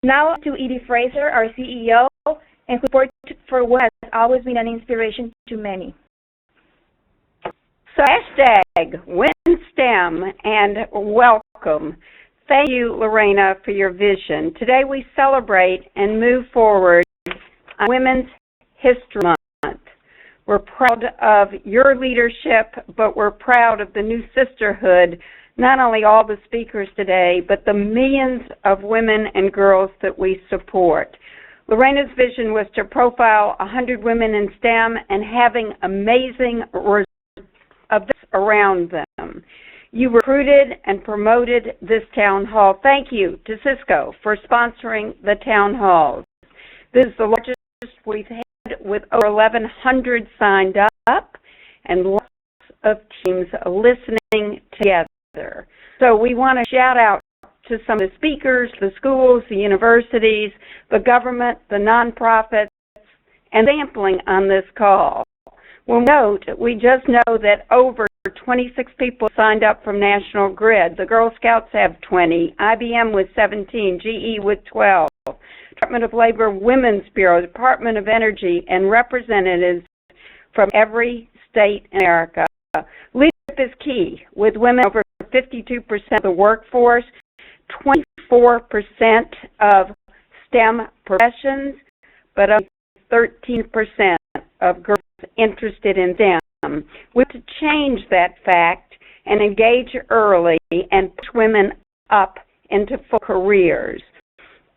Now to Edie Fraser, our CEO, and who support for what has always been an inspiration to many. So #WinSTEM and welcome. Thank you, Lorena, for your vision. Today we celebrate and move forward on Women's History Month. We're proud of your leadership, but we're proud of the new sisterhood, not only all the speakers today, but the millions of women and girls that we support. Lorena's vision was to profile 100 women in STEM and having amazing events around them. You recruited and promoted this town hall. Thank you to Cisco for sponsoring the town halls. This is the largest we've had with over 1,100 signed up and lots of teams listening together. So we want to shout out to some of the speakers, the schools, the universities, the government, the nonprofits, and sampling on this call. We'll note, we just know that over 26 people signed up from National Grid. The Girl Scouts have 20, IBM with 17, GE with 12, Department of Labor Women's Bureau, Department of Energy, and representatives from every state in America. Leadership is key, with women over 52% of the workforce, 24% of STEM professions, but only 13% of girls interested in them. We have to change that fact and engage early and push women up into full careers.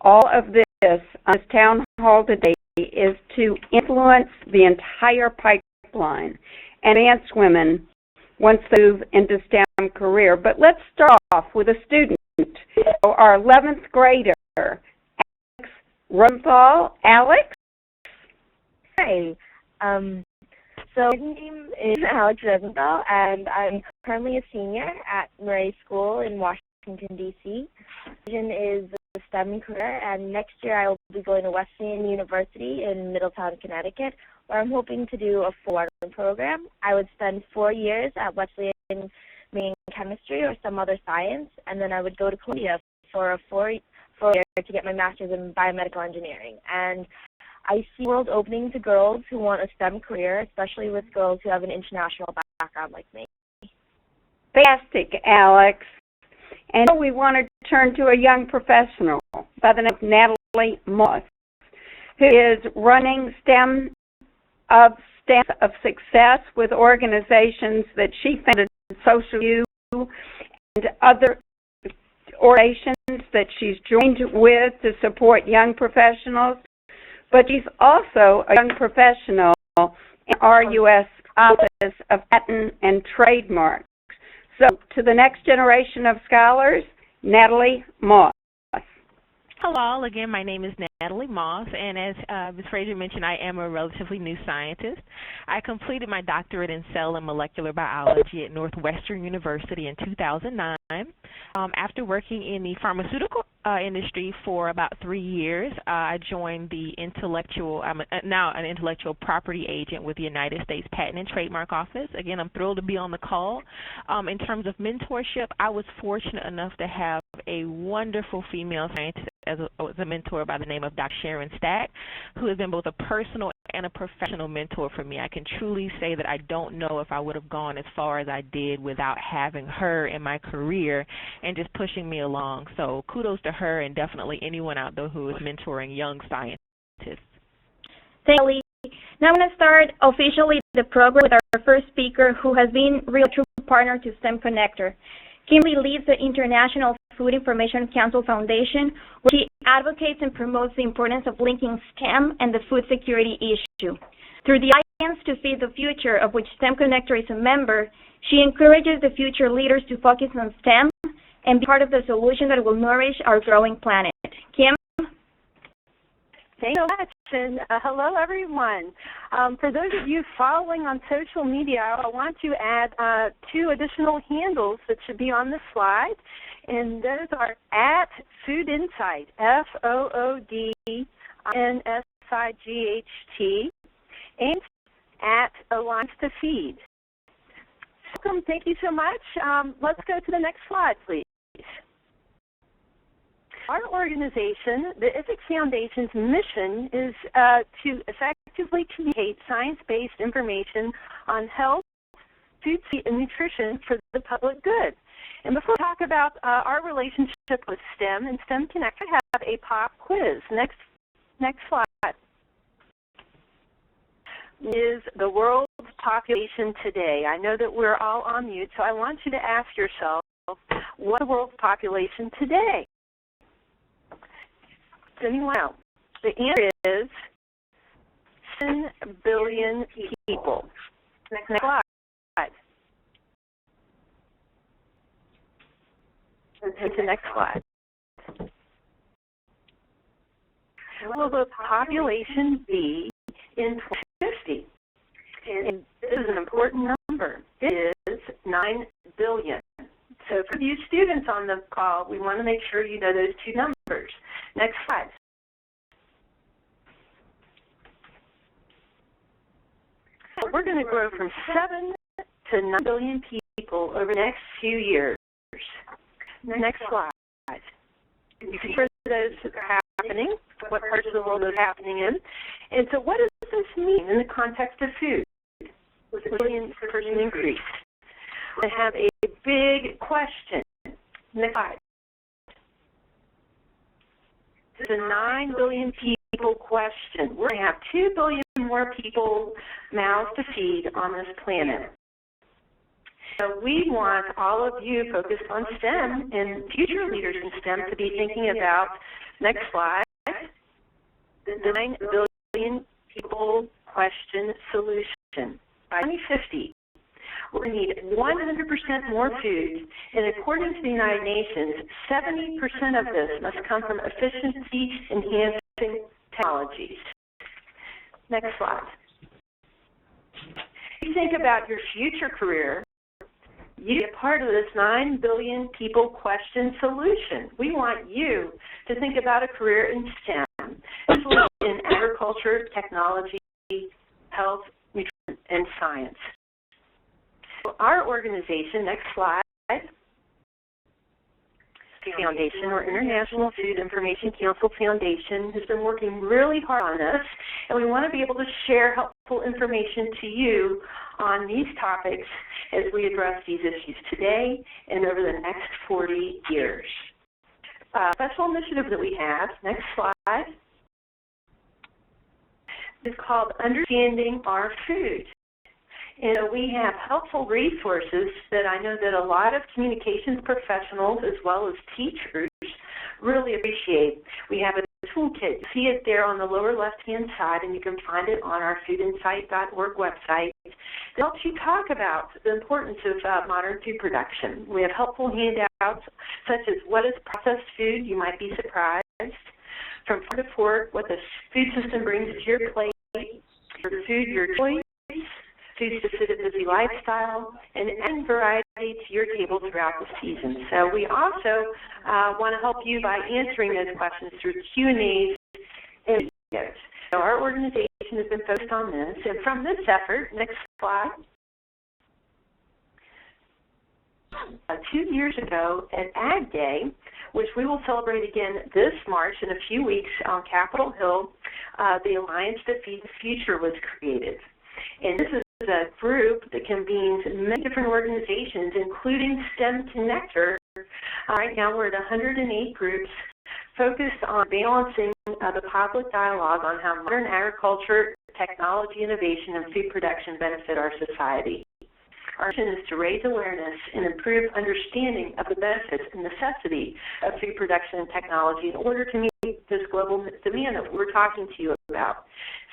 All of this on this town hall today is to influence the entire pipeline and advance women once they move into STEM career. But let's start off with a student. So our 11th grader, Alex Rosenthal. Alex? Hi. So my name is Alex Rosenthal, and I'm currently a senior at Murray School in Washington, D.C. Vision is the STEM career, and next year I will be going to Wesleyan University in Middletown, Connecticut, where I'm hoping to do a full program. I would spend 4 years at Wesleyan in chemistry or some other science, and then I would go to Columbia for a four year to get my master's in biomedical engineering. And I see the world opening to girls who want a STEM career, especially with girls who have an international background like me. Fantastic, Alex. And we want to turn to a young professional by the name of Natalie Moss, who is running STEM of Success with organizations that she founded, Social U, and other organizations that she's joined with to support young professionals. But she's also a young professional in our U.S. Office of Patent and Trademarks. So to the next generation of scholars, Natalie Moss. Hello, again, my name is Natalie Moss, and as Ms. Fraser mentioned, I am a relatively new scientist. I completed my doctorate in cell and molecular biology at Northwestern University in 2009. After working in the pharmaceutical industry for about 3 years, I joined the I'm now an intellectual property agent with the United States Patent and Trademark Office. Again, I'm thrilled to be on the call. In terms of mentorship, I was fortunate enough to have a wonderful female scientist as a mentor by the name of Dr. Sharon Stack, who has been both a personal and a professional mentor for me. I can truly say that I don't know if I would have gone as far as I did without having her in my career and just pushing me along. So kudos to her and definitely anyone out there who is mentoring young scientists. Thank you, Lee. Now I'm going to start officially the program with our first speaker, who has been a real true partner to STEMconnector. Kimberly leads the International Food Information Council Foundation, where she advocates and promotes the importance of linking STEM and the food security issue. Through the Alliance to Feed the Future, of which STEMconnector is a member, she encourages the future leaders to focus on STEM and be part of the solution that will nourish our growing planet. Kim? Thank you so much, and hello, everyone. For those of you following on social media, I want to add 2 additional handles that should be on the slide, and those are at Food Insight, FOODINSIGHT, and at Alliance to Feed. Welcome, thank you so much. Let's go to the next slide, please. Our organization, the Ethics Foundation's mission is to effectively communicate science-based information on health, food safety, and nutrition for the public good. And before we talk about our relationship with STEM and STEMconnector, I have a pop quiz. Next slide. Is the world's population today? I know that we're all on mute, so I want you to ask yourself, what's the world's population today? Does anyone know? The answer is 10 billion people. Next slide. And the next slide. What will the population be in 2050? And this is an important number. It is 9 billion. So for you students on the call, we want to make sure you know those two numbers. Next slide. So we're going to grow from 7 to 9 billion people over the next few years. Next slide. You can see those that are happening, what parts of the world those are happening in. And so what does this mean in the context of food? With a billion person increase. I have a big question. Next slide. This is a 9 billion people question. We're going to have 2 billion more people mouths to feed on this planet. So we want all of you focused on STEM and future leaders in STEM to be thinking about, next slide, the 9 billion people question solution. By 2050, we're going to need 100% more food, and according to the United Nations, 70% of this must come from efficiency-enhancing technologies. Next slide. If you think about your future career, you get part of this 9 billion people question solution. We want you to think about a career in STEM, especially in agriculture, technology, health, nutrition, and science. So our organization, next slide, Foundation, or International Food Information Council Foundation, has been working really hard on this, and we want to be able to share helpful information to you on these topics as we address these issues today and over the next 40 years. Special initiative that we have, next slide, is called Understanding Our Food. And we have helpful resources that I know that a lot of communications professionals as well as teachers really appreciate. We have a toolkit. You see it there on the lower left-hand side, and you can find it on our foodinsight.org website. It helps you talk about the importance of modern food production. We have helpful handouts such as what is processed food, you might be surprised, from farm to fork, what the food system brings to your plate, your food, your choice, food to fit a busy lifestyle, and adding variety to your table throughout the season. So we also want to help you by answering those questions through Q&As and videos. So our organization has been focused on this, and from this effort, next slide, 2 years ago at Ag Day, which we will celebrate again this March in a few weeks on Capitol Hill, the Alliance to Feed the Future was created. And this is a group that convenes many different organizations, including STEMconnector. Right now we're at 108 groups focused on balancing the public dialogue on how modern agriculture, technology, innovation, and food production benefit our society. Our mission is to raise awareness and improve understanding of the benefits and necessity of food production and technology in order to meet this global demand that we're talking to you about.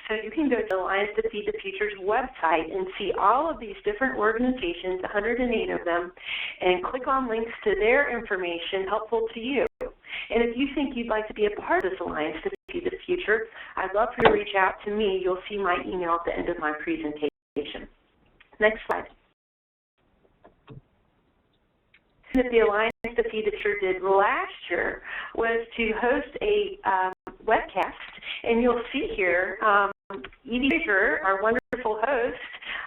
So you can go to Alliance to Feed the Future's website and see all of these different organizations, 108 of them, and click on links to their information helpful to you. And if you think you'd like to be a part of this Alliance to Feed the Future, I'd love for you to reach out to me. You'll see my email at the end of my presentation. Next slide. That the Alliance to Feed the Future did last year was to host a webcast, and you'll see here Edie, Fraser, our wonderful host,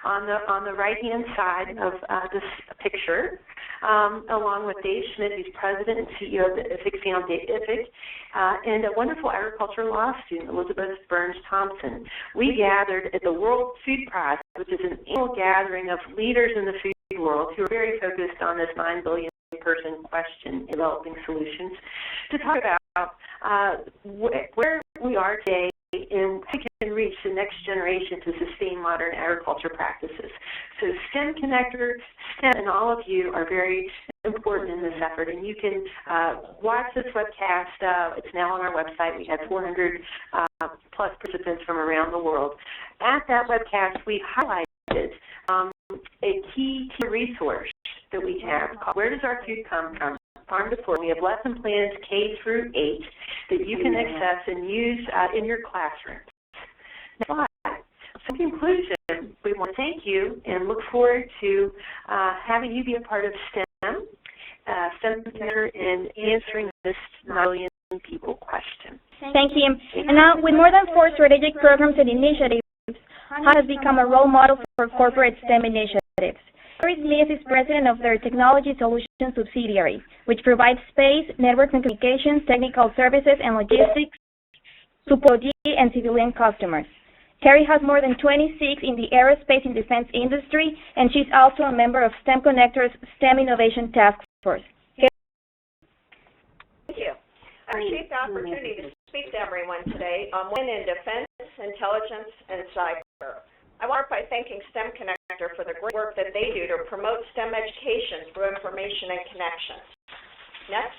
on the right-hand side of this picture. along with Dave Schmidt, who's president and CEO of the IFIC Foundation, and a wonderful agricultural law student, Elizabeth Burns-Thompson. We gathered at the World Food Prize, which is an annual gathering of leaders in the food world who are very focused on this 9 billion person question, developing solutions, to talk about where we are today and how we can reach the next generation to sustain modern agriculture practices. So STEMconnector, STEM, and all of you are very important in this effort, and you can watch this webcast. It's now on our website. We had 400 plus participants from around the world. At that webcast, we highlighted a key resource that we have called Where Does Our Food Come From? Farm to Fork. We have lesson plans K through 8 that you can access and use in your classrooms. Next slide. So in conclusion, we want to thank you and look forward to having you be a part of STEM, STEMconnector, and answering this 9 billion people question. Thank you. And now, with more than 4 strategic programs and initiatives, HUD has become a role model for corporate STEM initiatives. Carey is president of their Technology Solutions subsidiary, which provides space, network and communications, technical services, and logistics support and civilian customers. Carey has more than 26 in the aerospace and defense industry, and she's also a member of STEMconnector's STEM Innovation Task Force. Thank you. I appreciate the opportunity to speak to everyone today on women in defense, intelligence, and cyber. I want to start by thanking STEMconnector for the great work that they do to promote STEM education through information and connections. Next.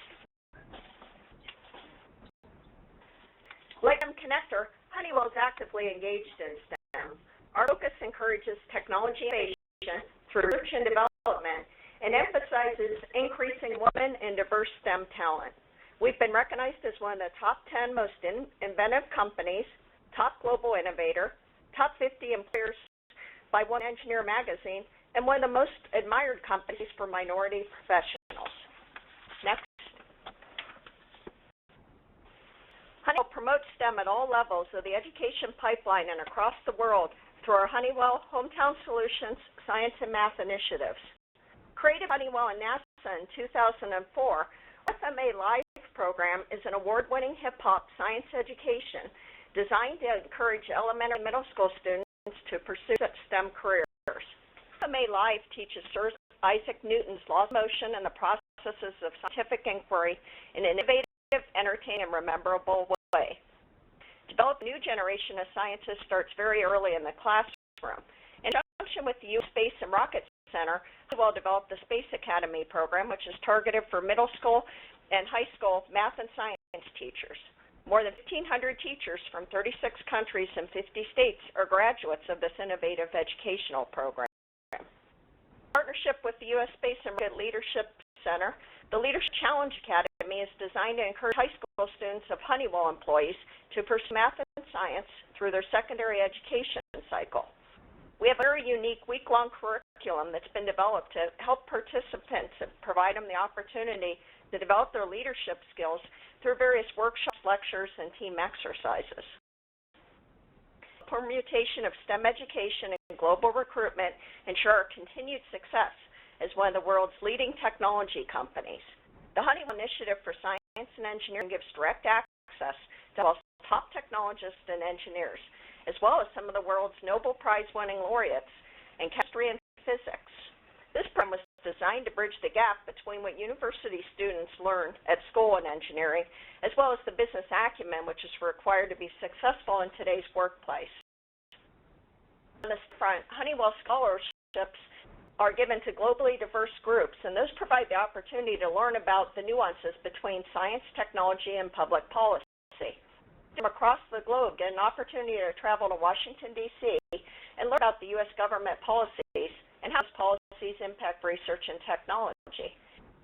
Like STEMconnector, Honeywell is actively engaged in STEM. Our focus encourages technology innovation through research and development and emphasizes increasing women and diverse STEM talent. We've been recognized as one of the top 10 most inventive companies, top global innovator, top 50 employers by One Engineer magazine, and one of the most admired companies for minority professionals. Next. Honeywell promotes STEM at all levels of the education pipeline and across the world through our Honeywell Hometown Solutions Science and Math initiatives. Created by Honeywell and NASA in 2004, FMA Live program is an award-winning hip-hop science education designed to encourage elementary and middle school students to pursue such STEM careers. FMA Live teaches Sir Isaac Newton's laws of motion and the processes of scientific inquiry in an innovative, entertaining, and memorable way. Develop a new generation of scientists starts very early in the classroom. In conjunction with the U.S. Space and Rocket Center, Honeywell developed the Space Academy program, which is targeted for middle school and high school math and science teachers. More than 1,500 teachers from 36 countries and 50 states are graduates of this innovative educational program. In partnership with the U.S. Space and Rocket Leadership Center, the Leadership Challenge Academy is designed to encourage high school students of Honeywell employees to pursue math and science through their secondary education cycle. We have a very unique week-long curriculum that's been developed to help participants and provide them the opportunity to develop their leadership skills through various workshops, lectures, and team exercises. Permutation of STEM education and global recruitment ensure our continued success as one of the world's leading technology companies. The Honeywell Initiative for Science and Engineering gives direct access to all top technologists and engineers, as well as some of the world's Nobel Prize-winning laureates in chemistry and physics. This program was designed to bridge the gap between what university students learn at school in engineering, as well as the business acumen which is required to be successful in today's workplace. On this front, Honeywell Scholarships are given to globally diverse groups, and those provide the opportunity to learn about the nuances between science, technology, and public policy. From across the globe, get an opportunity to travel to Washington, D.C. and learn about the U.S. government policies and how those policies impact research and technology.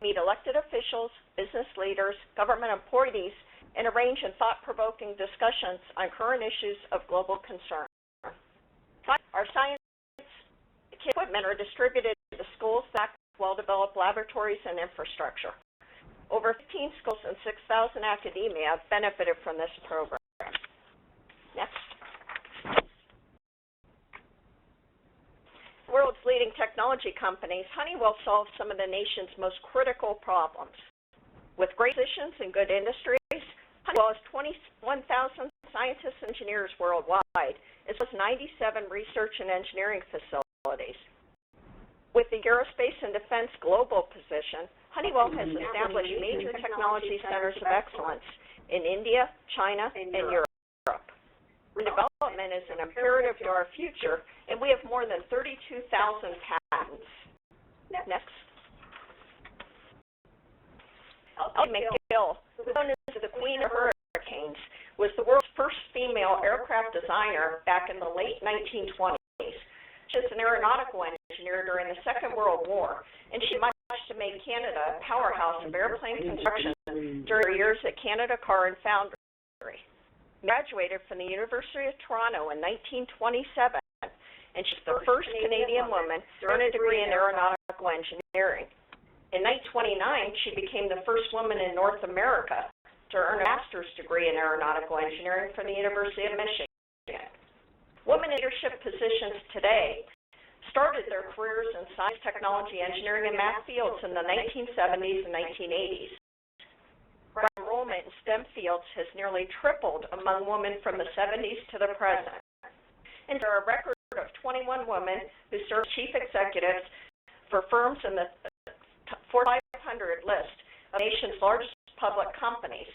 Meet elected officials, business leaders, government employees, and arrange thought-provoking discussions on current issues of global concern. Our science equipment are distributed to schools that lack well-developed laboratories and infrastructure. Over 15 schools and 6,000 academia have benefited from this program. Next. The world's leading technology companies, Honeywell solves some of the nation's most critical problems. With great positions in good industries, Honeywell has 21,000 scientists and engineers worldwide, as well as 97 research and engineering facilities. With the aerospace and defense global position, Honeywell has established major technology centers of excellence in India, China, and Europe. Development is an imperative to our future, and we have more than 32,000 patents. Next. Elsie McGill, known as the Queen of Hurricanes, was the world's first female aircraft designer back in the late 1920s. She was an aeronautical engineer during the Second World War, and she did much to make Canada a powerhouse of airplane construction during her years at Canada Car and Foundry. Graduated from the University of Toronto in 1927, and she's the first Canadian woman to earn a degree in aeronautical engineering. In 1929, she became the first woman in North America to earn a master's degree in aeronautical engineering from the University of Michigan. Women in leadership positions today started their careers in science, technology, engineering, and math fields in the 1970s and 1980s. Enrollment in STEM fields has nearly tripled among women from the 70s to the present. And there are a record of 21 women who serve chief executives for firms in the Fortune 500 list of the nation's largest public companies.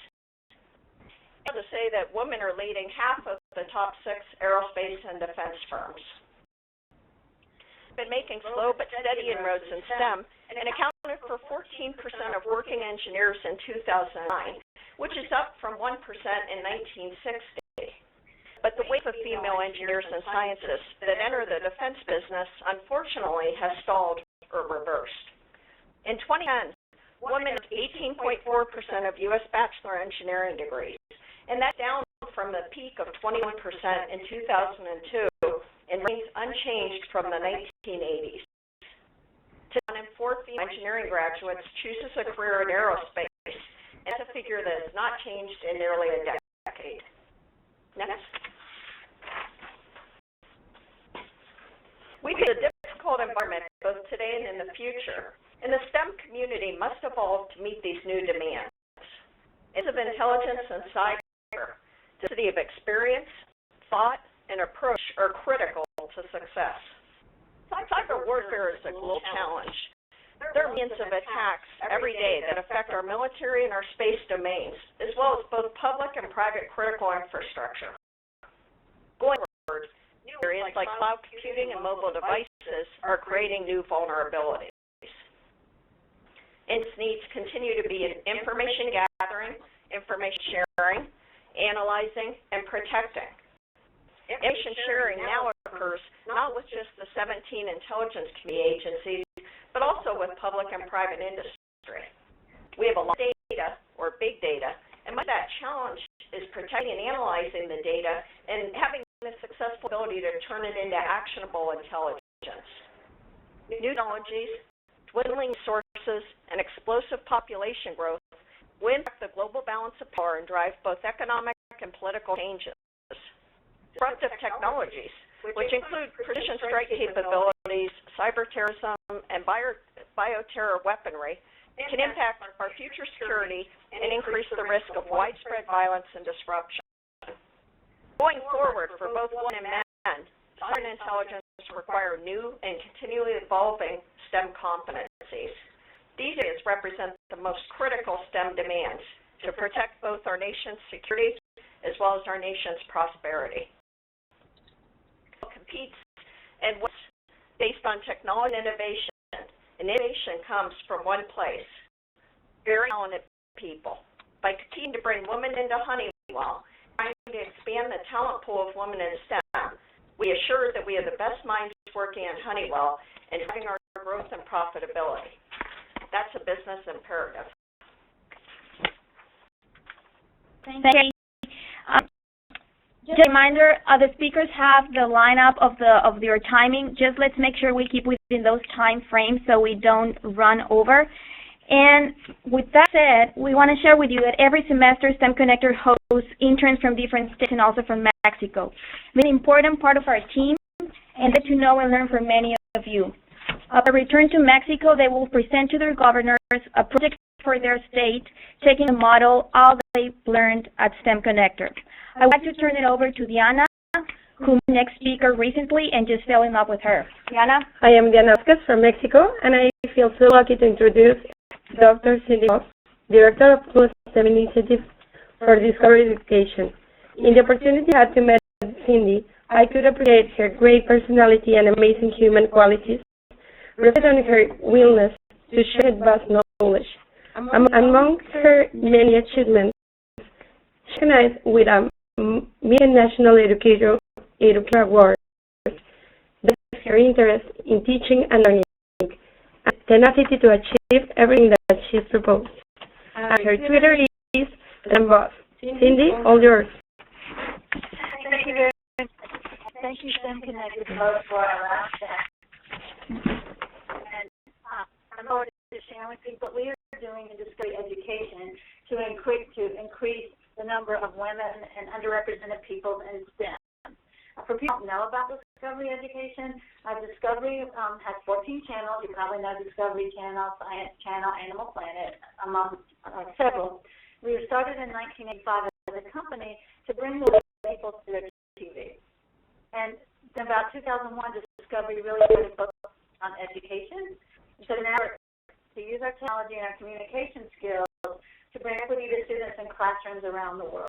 I'm proud to say that women are leading half of the top 6 aerospace and defense firms. We've been making slow but steady inroads in STEM and accounted for 14% of working engineers in 2009, which is up from 1% in 1960. But the wave of female engineers and scientists that enter the defense business, unfortunately, has stalled or reversed. In 2010, women earned 18.4% of U.S. bachelor engineering degrees, and that's down from the peak of 21% in 2002 and remains unchanged from the 1980s. Today, 1 in 4 female engineering graduates chooses a career in aerospace, and that's a figure that has not changed in nearly a decade. Next. We face a difficult environment both today and in the future, and the STEM community must evolve to meet these new demands. Areas of intelligence and cyber, density of experience, thought, and approach are critical to success. Cyber warfare is a global challenge. There are millions of attacks every day that affect our military and our space domains, as well as both public and private critical infrastructure. Going forward, new areas like cloud computing and mobile devices are creating new vulnerabilities. And needs continue to be in information gathering, information sharing, analyzing, and protecting. Information sharing now occurs not with just the 17 intelligence community agencies, but also with public and private industry. We have a lot of data, or big data, and much of that challenge is protecting and analyzing the data and having the successful ability to turn it into actionable intelligence. New technologies, dwindling sources, and explosive population growth will impact the global balance of power and drive both economic and political changes. Disruptive technologies, which include precision strike capabilities, cyber terrorism, and bioterror weaponry, can impact our future security and increase the risk of widespread violence and disruption. Going forward, for both women and men, science and intelligence require new and continually evolving STEM competencies. These areas represent the most critical STEM demands to protect both our nation's security as well as our nation's prosperity. Competes and what's based on technology and innovation. And innovation comes from one place: very talented people. By continuing to bring women into Honeywell, trying to expand the talent pool of women in STEM, we assure that we have the best minds working at Honeywell and driving our growth and profitability. That's a business imperative. Thank you. Just a reminder, the speakers have the lineup of your timing. Just let's make sure we keep within those time frames so we don't run over. And with that said, we want to share with you that every semester STEMconnector hosts interns from different states and also from Mexico. It's an important part of our team and get to know and learn from many of you. Upon return to Mexico, they will present to their governors a project for their state, taking a model all they've learned at STEMconnector. I would like to turn it over to Diana, who met the next speaker recently and just fell in love with her. Diana? I am Diana from Mexico, and I feel so lucky to introduce Dr. Cindy Moss, Director of School STEM Initiative for Discovery Education. In the opportunity I had to meet Cindy, I could appreciate her great personality and amazing human qualities, reflect on her willingness to share vast knowledge. Among her many achievements, she recognized with a Million National Educator Award that her interest in teaching and learning, and tenacity to achieve everything that she's proposed. Her Twitter is STEMboss. Cindy, all yours. Thank you very much. Thank you, STEMconnector, for our chat. And I'm going to share with you what we are doing in discovery education to increase the number of women and underrepresented people in STEM. For people who don't know about Discovery Education, Discovery has 14 channels. You probably know Discovery Channel, Science Channel, Animal Planet, among several. We were started in 1985 as a company to bring the people to their TV. And in about 2001, Discovery really started focused on education. So now to use our technology and our communication skills to bring equity to students in classrooms around the world.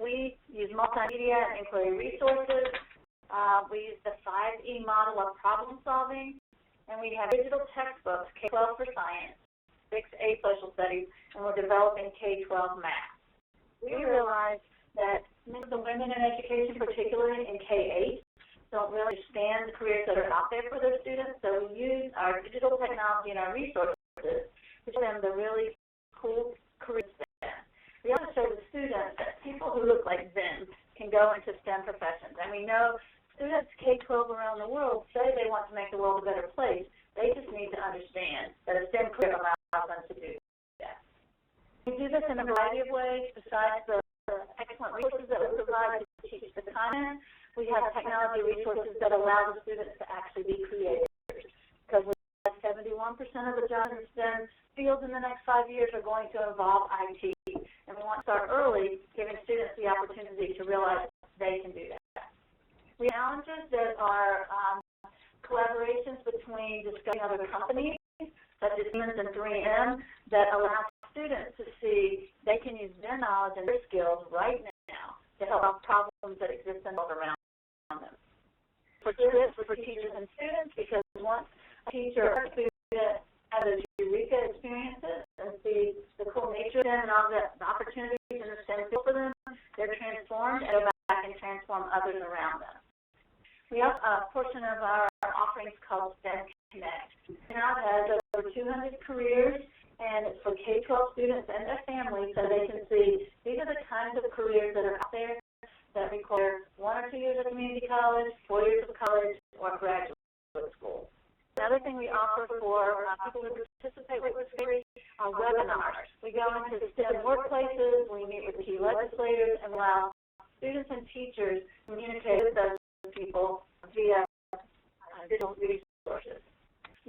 We use multimedia and inquiry resources. We use the 5E model of problem solving. And we have digital textbooks, K-12 for science, 6A social studies, and we're developing K-12 math. We realize that many of the women in education, particularly in K-8, don't really understand the careers that are out there for their students, so we use our digital technology and our resources to show them the really cool careers. We also show the students that people who look like them can go into STEM professions. And we know students K-12 around the world say they want to make the world a better place. They just need to understand that a STEM career allows them to do that. We do this in a variety of ways. Besides the excellent resources that we provide to teach the content, we have technology resources that allow the students to actually be creators. Because we have 71% of the jobs in STEM fields in the next 5 years are going to involve IT. And we want to start early, giving students the opportunity to realize they can do that. We have challenges that are collaborations between discussing other companies, such as Siemens and 3M, that allow students to see they can use their knowledge and their skills right now to help solve problems that exist in the world around them. For tips for teachers and students, because once a teacher or a student has those eureka experiences and see the cool nature of them and all the opportunities in the STEM field for them, they're transformed and go back and transform others around them. We have a portion of our offerings called STEMconnect. It now has over 200 careers, and it's for K-12 students and their families so they can see these are the kinds of careers that are out there that require 1 or 2 years of community college, 4 years of college, or graduate school. Another thing we offer for people who participate with Discovery are webinars. We go into STEM workplaces, we meet with key legislators, and allow students and teachers to communicate with those people via digital resources.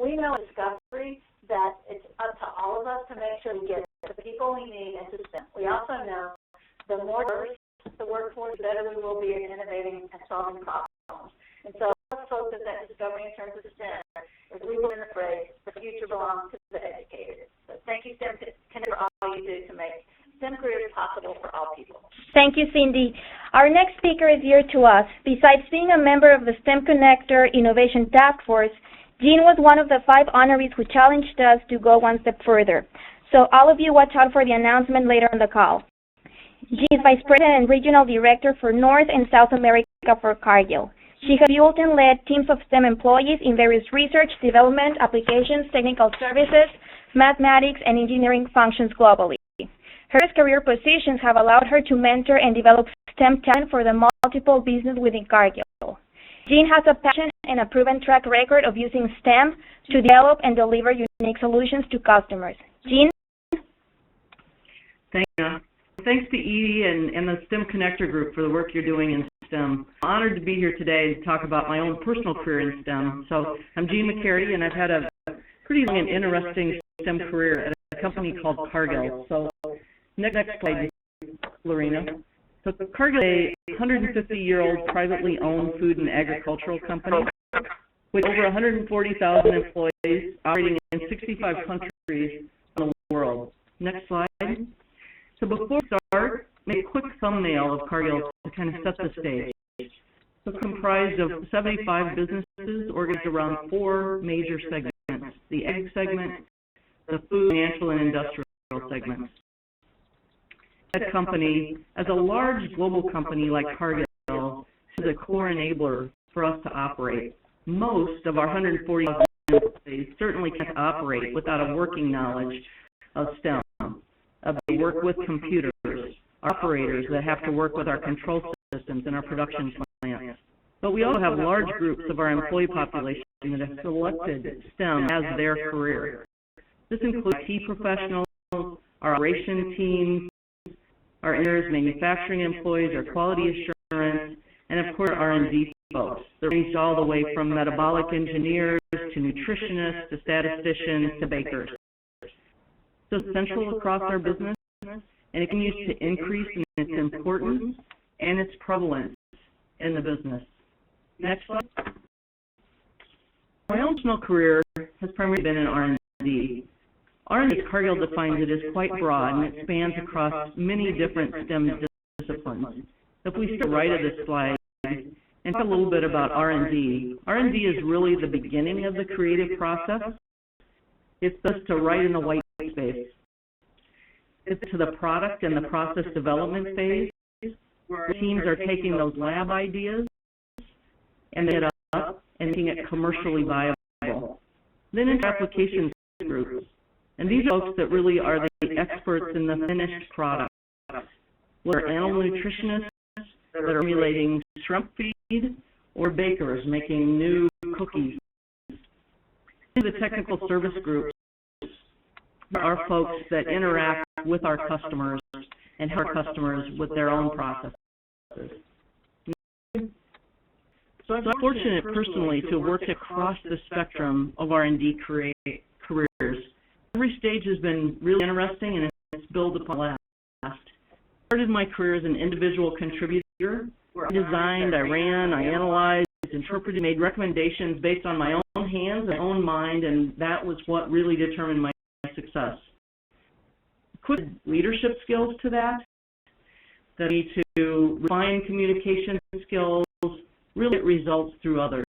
We know in Discovery that it's up to all of us to make sure we get the people we need into STEM. We also know the more diverse the workforce, the better we will be at innovating and solving problems. And so our focus at Discovery in terms of STEM is we believe in the phrase, the future belongs to the educated. So thank you, STEMconnector, for all you do to make STEM careers possible for all people. Thank you, Cindy. Our next speaker is dear to us. Besides being a member of the STEMconnector Innovation Task Force, Jeanne was one of the 5 honorees who challenged us to go one step further. So all of you watch out for the announcement later in the call. Jeanne is Vice President and Regional Director for North and South America for Cargill. She has built and led teams of STEM employees in various research, development, applications, technical services, mathematics, and engineering functions globally. Her career positions have allowed her to mentor and develop STEM talent for the multiple business within Cargill. Jeanne has a passion and a proven track record of using STEM to develop and deliver unique solutions to customers. Jeanne? Thank you. Thanks to Edie and the STEMconnector group for the work you're doing in STEM. I'm honored to be here today to talk about my own personal career in STEM. So I'm Jeanne McCaherty, and I've had a pretty long and interesting STEM career at a company called Cargill. So next slide, Lorena. So Cargill is a 150-year-old privately owned food and agricultural company with over 140,000 employees operating in 65 countries around the world. Next slide. So before we start, make a quick thumbnail of Cargill to kind of set the stage. So it's comprised of 75 businesses organized around 4 major segments: the ag segment, the food, financial, and industrial segments. That company, as a large global company like Cargill, is a core enabler for us to operate. Most of our 140,000 employees certainly can't operate without a working knowledge of STEM. They work with computers, operators that have to work with our control systems and our production plants. But we also have large groups of our employee population that have selected STEM as their career. This includes IT professionals, our operation teams, our engineers, manufacturing employees, our quality assurance, and of course R&D folks. They range all the way from metabolic engineers to nutritionists to statisticians to bakers. So it's central across our business, and it can use to increase in its importance and its prevalence in the business. Next slide. My own personal career has primarily been in R&D. R&D, as Cargill defines it, is quite broad, and it spans across many different STEM disciplines. If we start right at this slide and talk a little bit about R&D, R&D is really the beginning of the creative process. It's just to write in the white space. It's to the product and the process development phase, where teams are taking those lab ideas and they get up and making it commercially viable. Then into applications groups. And these are folks that really are the experts in the finished product. Whether animal nutritionists that are formulating shrimp feed or bakers making new cookies. The technical service groups are folks that interact with our customers and help our customers with their own processes. So I'm fortunate personally to work across the spectrum of R&D careers. Every stage has been really interesting, and it's built upon last. I started my career as an individual contributor. I designed, I ran, I analyzed, interpreted, made recommendations based on my own hands, my own mind, and that was what really determined my success. Quick leadership skills to that need to refine communication skills, really results through others.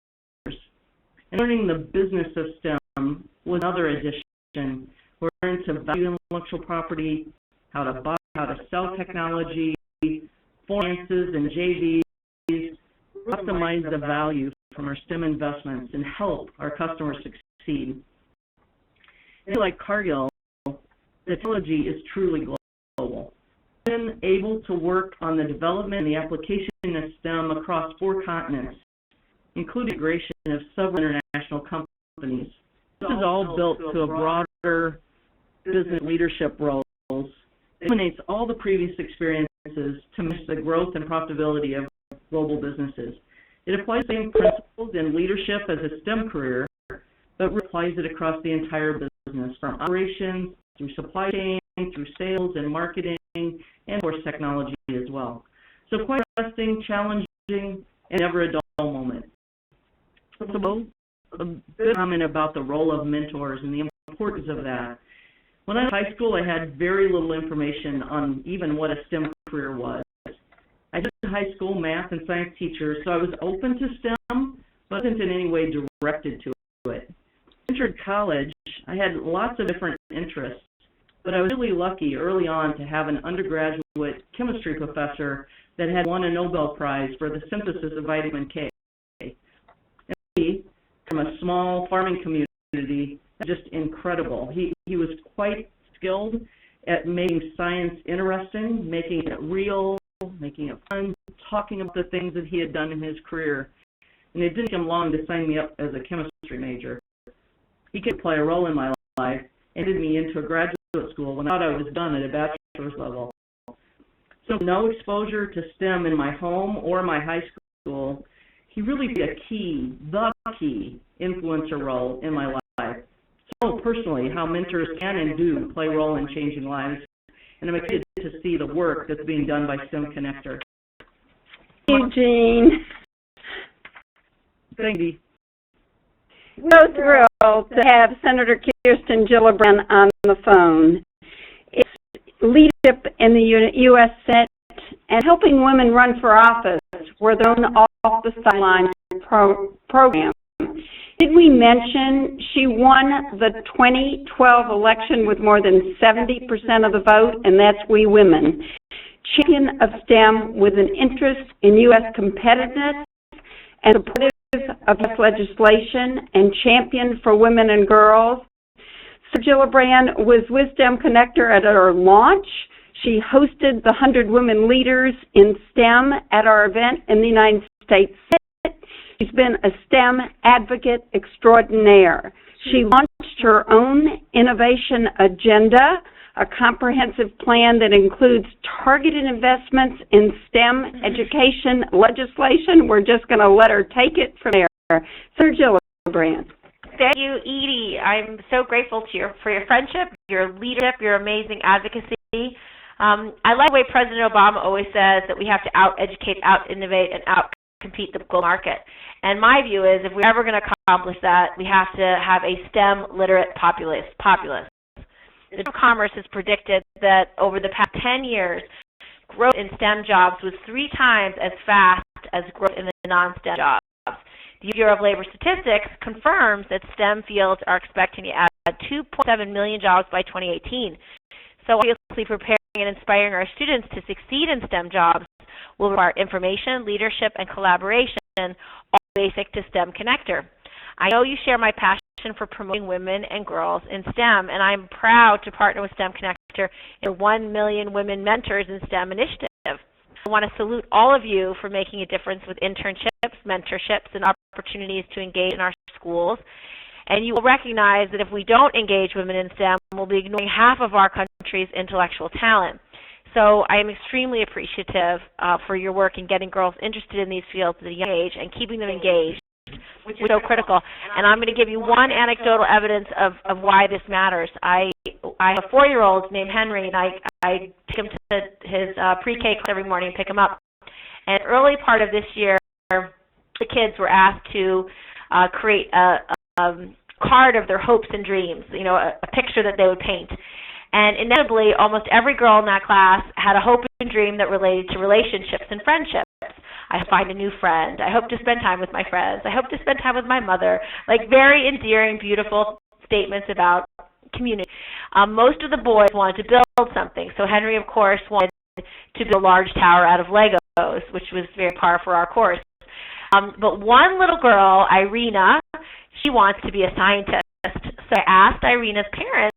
And learning the business of STEM was another addition. We're learning to value intellectual property, how to buy, how to sell technology, finances and JVs, optimize the value from our STEM investments and help our customers succeed. And like Cargill, the technology is truly global. We've been able to work on the development and the application of STEM across 4 continents, including integration of several international companies. This is all built to a broader business leadership roles. It eliminates all the previous experiences to match the growth and profitability of global businesses. It applies the same principles in leadership as a STEM career, but applies it across the entire business, from operations through supply chain, through sales and marketing, and of course technology as well. So quite interesting, challenging, and never a dull moment. So a good comment about the role of mentors and the importance of that. When I was in high school, I had very little information on even what a STEM career was. I was a high school math and science teacher, so I was open to STEM, but wasn't in any way directed to it. I entered college, I had lots of different interests, but I was really lucky early on to have an undergraduate chemistry professor that had won a Nobel Prize for the synthesis of vitamin K. And he, from a small farming community, just incredible. He was quite skilled at making science interesting, making it real, making it fun, talking about the things that he had done in his career. And it didn't take him long to sign me up as a chemistry major. He could play a role in my life and did me into a graduate school when I thought I was done at a bachelor's level. So no exposure to STEM in my home or my high school, he really played the key influencer role in my life. So personally, how mentors can and do play a role in changing lives. And I'm excited to see the work that's being done by STEMconnector. Thank you, Jeanne. Thank you. We're so thrilled to have Senator Kirsten Gillibrand on the phone. It's leadership in the U.S. Senate and helping women run for office where they're on off the sidelines program. Did we mention she won the 2012 election with more than 70% of the vote, and that's we women. Champion of STEM with an interest in U.S. competitiveness and supportive of U.S. legislation and champion for women and girls. Sir Gillibrand was with STEMconnector at our launch. She hosted the 100 Women Leaders in STEM at our event in the United States. She's been a STEM advocate extraordinaire. She launched her own innovation agenda, a comprehensive plan that includes targeted investments in STEM education legislation. We're just going to let her take it from there. Sir Gillibrand. Thank you, Edie. I'm so grateful to for your friendship, your leadership, your amazing advocacy. I like the way President Obama always says that we have to out-educate, out-innovate, and out-compete the global market. And my view is if we're ever going to accomplish that, we have to have a STEM-literate populace. The Department of Commerce has predicted that over the past 10 years, growth in STEM jobs was 3 times as fast as growth in the non-STEM jobs. The Bureau of Labor Statistics confirms that STEM fields are expecting to add 2.7 million jobs by 2018. So obviously preparing and inspiring our students to succeed in STEM jobs will require information, leadership, and collaboration, all basic to STEMconnector. I know you share my passion for promoting women and girls in STEM, and I'm proud to partner with STEMconnector in the 1 Million Women Mentors in STEM initiative. I want to salute all of you for making a difference with internships, mentorships, and opportunities to engage in our schools. And you will recognize that if we don't engage women in STEM, we'll be ignoring half of our country's intellectual talent. So I am extremely appreciative for your work in getting girls interested in these fields at a young age and keeping them engaged, which is so critical. And I'm going to give you one anecdotal evidence of why this matters. I have a 4-year-old named Henry, and I take him to his pre-K class every morning and pick him up. And early part of this year, the kids were asked to create a card of their hopes and dreams, you know, a picture that they would paint. And inevitably, almost every girl in that class had a hope and dream that related to relationships and friendships. I hope to find a new friend. I hope to spend time with my friends. I hope to spend time with my mother. Like very endearing, beautiful statements about community. Most of the boys wanted to build something. So Henry, of course, wanted to build a large tower out of Legos, which was very par for our course. But one little girl, Irina, she wants to be a scientist. So I asked Irina's parents,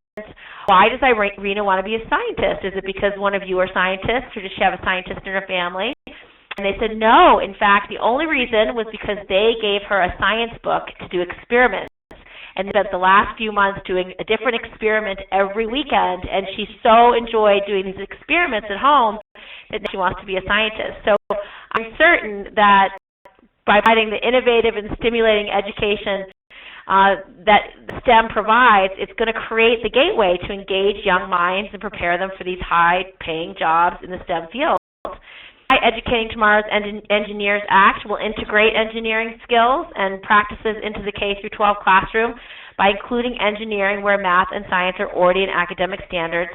why does Irina want to be a scientist? Is it because one of you are scientists, or does she have a scientist in her family? And they said no. In fact, the only reason was because they gave her a science book to do experiments. And spent the last few months doing a different experiment every weekend, and she so enjoyed doing these experiments at home that she wants to be a scientist. So I'm certain that by providing the innovative and stimulating education that STEM provides, it's going to create the gateway to engage young minds and prepare them for these high-paying jobs in the STEM field. By Educating Tomorrow's Engineers Act will integrate engineering skills and practices into the K-12 classroom by including engineering where math and science are already in academic standards,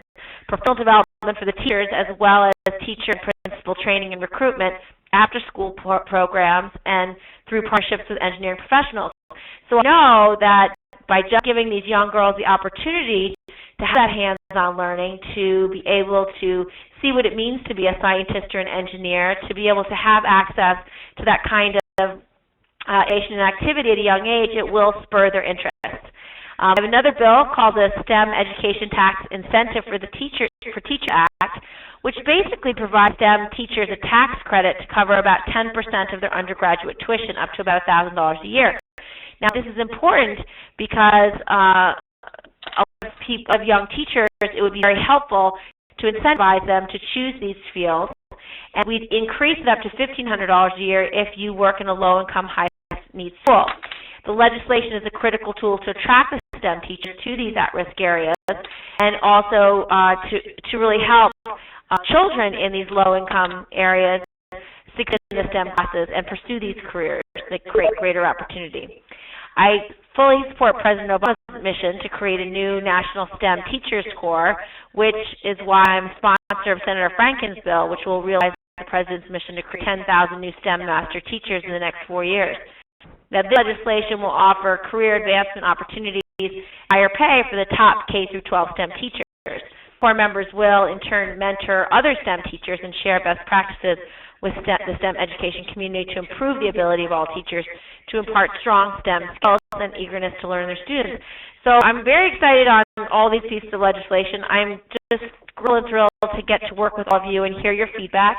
professional development for the teachers, as well as teacher and principal training and recruitment, after-school programs, and through partnerships with engineering professionals. So I know that by just giving these young girls the opportunity to have that hands-on learning, to be able to see what it means to be a scientist or an engineer, to be able to have access to that kind of education and activity at a young age, it will spur their interest. I have another bill called the STEM Education Tax Incentive for Teacher Act, which basically provides STEM teachers a tax credit to cover about 10% of their undergraduate tuition, up to about $1,000 a year. Now, this is important because of young teachers, it would be very helpful to incentivize them to choose these fields and we'd increase it up to $1,500 a year if you work in a low-income, high-needs school. The legislation is a critical tool to attract the STEM teachers to these at-risk areas, and also to really help children in these low-income areas succeed in the STEM classes and pursue these careers that create greater opportunity. I fully support President Obama's mission to create a new national STEM Teachers Corps, which is why I'm a sponsor of Senator Franken's bill, which will realize the President's mission to create 10,000 new STEM master teachers in the next 4 years. Now, this legislation will offer career advancement opportunities and higher pay for the top K-12 STEM teachers. Corps members will, in turn, mentor other STEM teachers and share best practices with the STEM education community to improve the ability of all teachers to impart strong STEM skills and eagerness to learn their students. So I'm very excited on all these pieces of legislation. I'm just really thrilled to get to work with all of you and hear your feedback.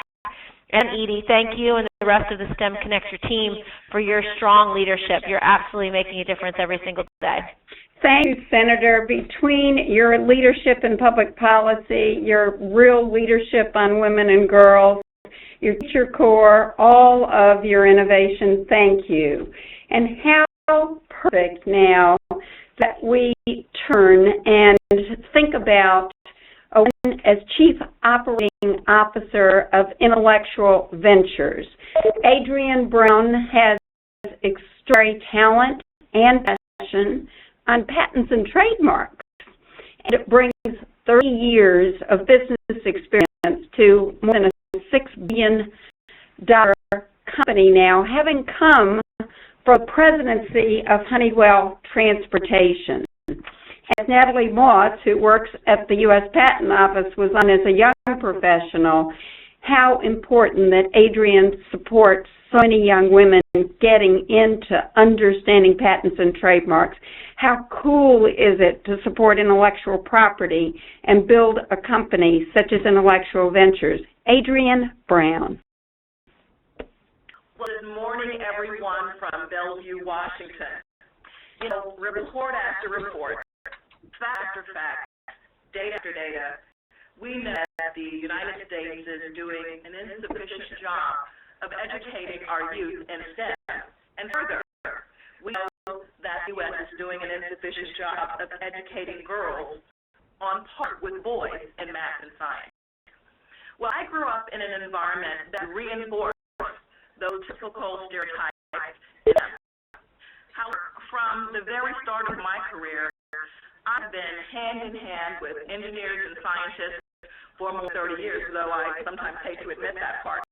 And Edie, thank you and the rest of the STEMconnector team for your strong leadership. You're absolutely making a difference every single day. Thank you, Senator. Between your leadership in public policy, your real leadership on women and girls, your teacher corps, all of your innovation, thank you. And how perfect now that we turn and think about a woman as Chief Operating Officer of Intellectual Ventures. Adriane Brown has extraordinary talent and passion on patents and trademarks, and it brings 30 years of business experience to more than a $6 billion company now, having come from the presidency of Honeywell Transportation. As Natalie Moss, who works at the U.S. Patent Office, was on as a young professional, how important that Adriane supports so many young women getting into understanding patents and trademarks. How cool is it to support intellectual property and build a company such as Intellectual Ventures? Adriane Brown. Well, good morning, everyone from Bellevue, Washington. You know, report after report, fact after fact, data after data, we know that the United States is doing an insufficient job of educating our youth in STEM. And further, we know that the U.S. is doing an insufficient job of educating girls on par with boys in math and science. Well, I grew up in an environment that reinforced those typical stereotypes. However, from the very start of my career, I've been hand in hand with engineers and scientists for more than 30 years, though I sometimes hate to admit that part.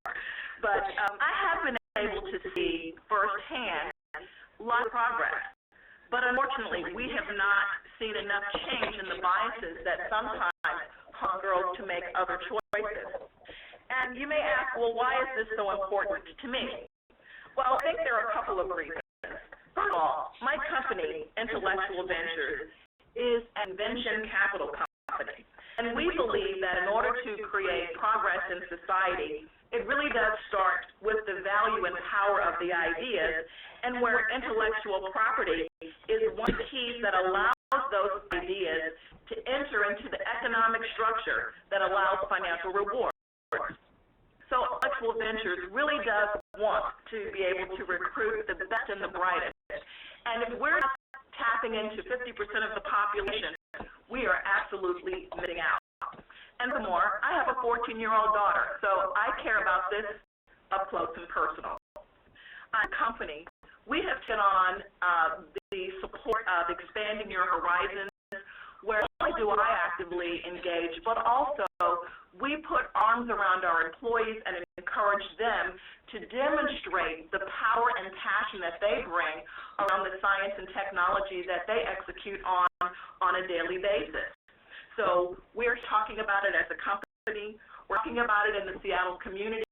But I have been able to see firsthand a lot of progress. But unfortunately, we have not seen enough change in the biases that sometimes cause girls to make other choices. And you may ask, well, why is this so important to me? Well, I think there are a couple of reasons. First of all, my company, Intellectual Ventures, is an invention capital company. And we believe that in order to create progress in society, it really does start with the value and power of the ideas, and where intellectual property is one of the keys that allows those ideas to enter into the economic structure that allows financial reward. So Intellectual Ventures really does want to be able to recruit the best and the brightest. And if we're not tapping into 50% of the population, we are absolutely missing out. And furthermore, I have a 14-year-old daughter, so I care about this up close and personal. Our company, we have been on the support of expanding your horizons, where not only do I actively engage, but also we put arms around our employees and encourage them to demonstrate the power and passion that they bring around the science and technology that they execute on a daily basis. So we're talking about it as a company, we're talking about it in the Seattle community,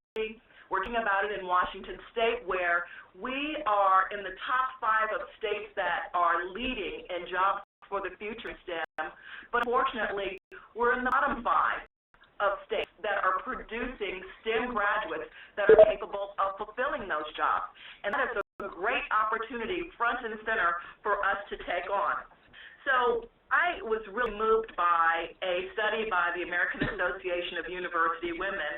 we're talking about it in Washington State, where we are in the top 5 of states that are leading in jobs for the future in STEM, but unfortunately, we're in the bottom 5 of states that are producing STEM graduates that are capable of fulfilling those jobs. And that is a great opportunity front and center for us to take on. So I was really moved by a study by the American Association of University Women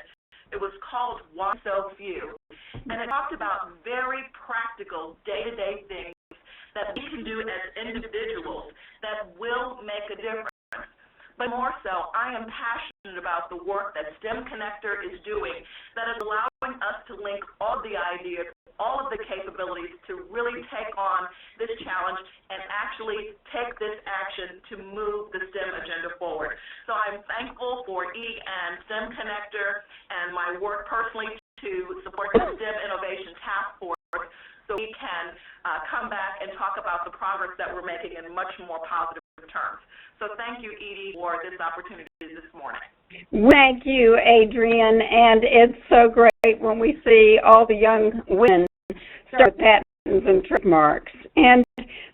It was called Why So Few, and it talked about very practical day-to-day things that we can do as individuals that will make a difference. But more so, I am passionate about the work that STEMconnector is doing that is allowing us to link all of the ideas, all of the capabilities to really take on this challenge and actually take this action to move the STEM agenda forward. So I'm thankful for Edie and STEMconnector and my work personally to support the STEM Innovation Task Force so we can come back and talk about the progress that we're making in much more positive terms. So thank you, Edie, for this opportunity this morning. Thank you, Adriane, and it's so great when we see all the young women start patents and trademarks. And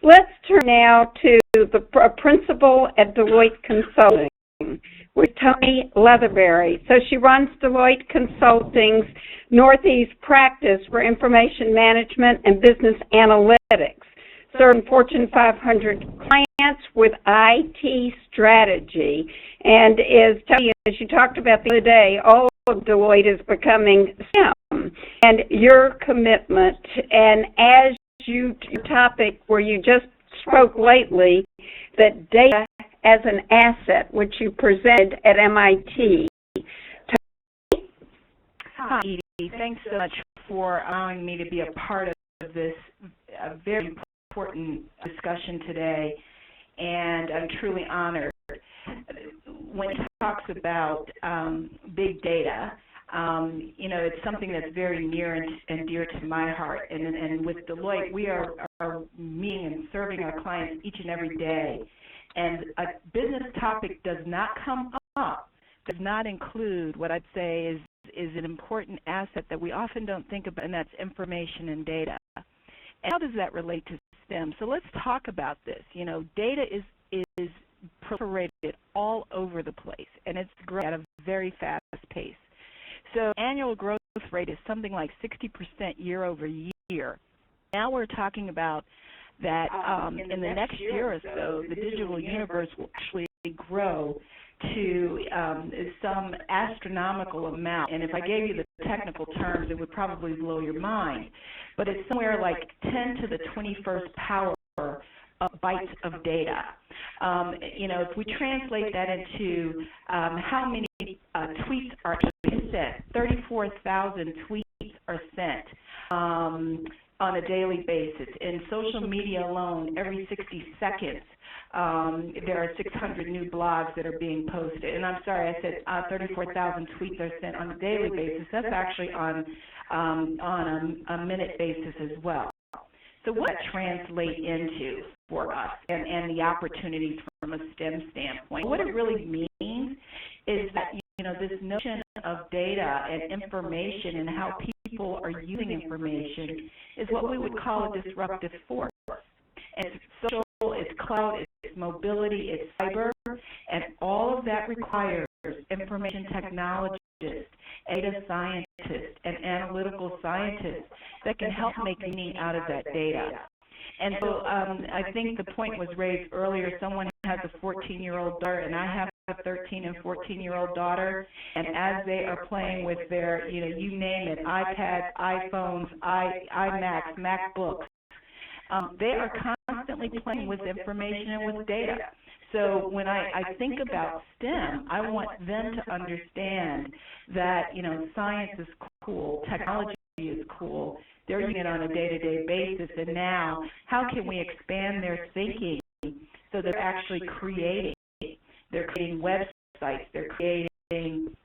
let's turn now to the principal at Deloitte Consulting with Tonie Leatherberry. So she runs Deloitte Consulting's Northeast practice for information management and business analytics, serving Fortune 500 clients with IT strategy. And as you talked about the other day, all of Deloitte is becoming STEM. And your commitment, and as your topic where you just spoke lately, that data as an asset, which you presented at MIT. Hi, Edie. Thanks so much for allowing me to be a part of this very important discussion today, and I'm truly honored. When it talks about big data, it's something that's very near and dear to my heart. And with Deloitte, we are meeting and serving our clients each and every day. And a business topic does not come up, does not include what I'd say is an important asset that we often don't think about, and that's information and data. And how does that relate to STEM? So let's talk about this. Data is proliferated all over the place, and it's growing at a very fast pace. So annual growth rate is something like 60% year over year. Now we're talking about that in the next year or so, the digital universe will actually grow to some astronomical amount. And if I gave you the technical terms, it would probably blow your mind. But it's somewhere like 10 to the 21st power of bytes of data. If we translate that into how many tweets are actually sent, 34,000 tweets are sent on a daily basis. In social media alone, every 60 seconds, there are 600 new blogs that are being posted. And I'm sorry, I said 34,000 tweets are sent on a daily basis. That's actually on a minute basis as well. So what does that translate into for us and the opportunities from a STEM standpoint? What it really means is that, this notion of data and information and how people are using information is what we would call a disruptive force. And it's social, it's cloud, it's mobility, it's cyber, and all of that requires information technologists, data scientists, and analytical scientists that can help make meaning out of that data. And so I think the point was raised earlier. Someone has a 14-year-old daughter, and I have a 13 and 14-year-old daughter, and as they are playing with their, you name it, iPads, iPhones, iMacs, MacBooks, they are constantly playing with information and with data. So when I think about STEM, I want them to understand that, science is cool, technology is cool, they're using it on a day-to-day basis, and now how can we expand their thinking so they're actually creating websites, they're creating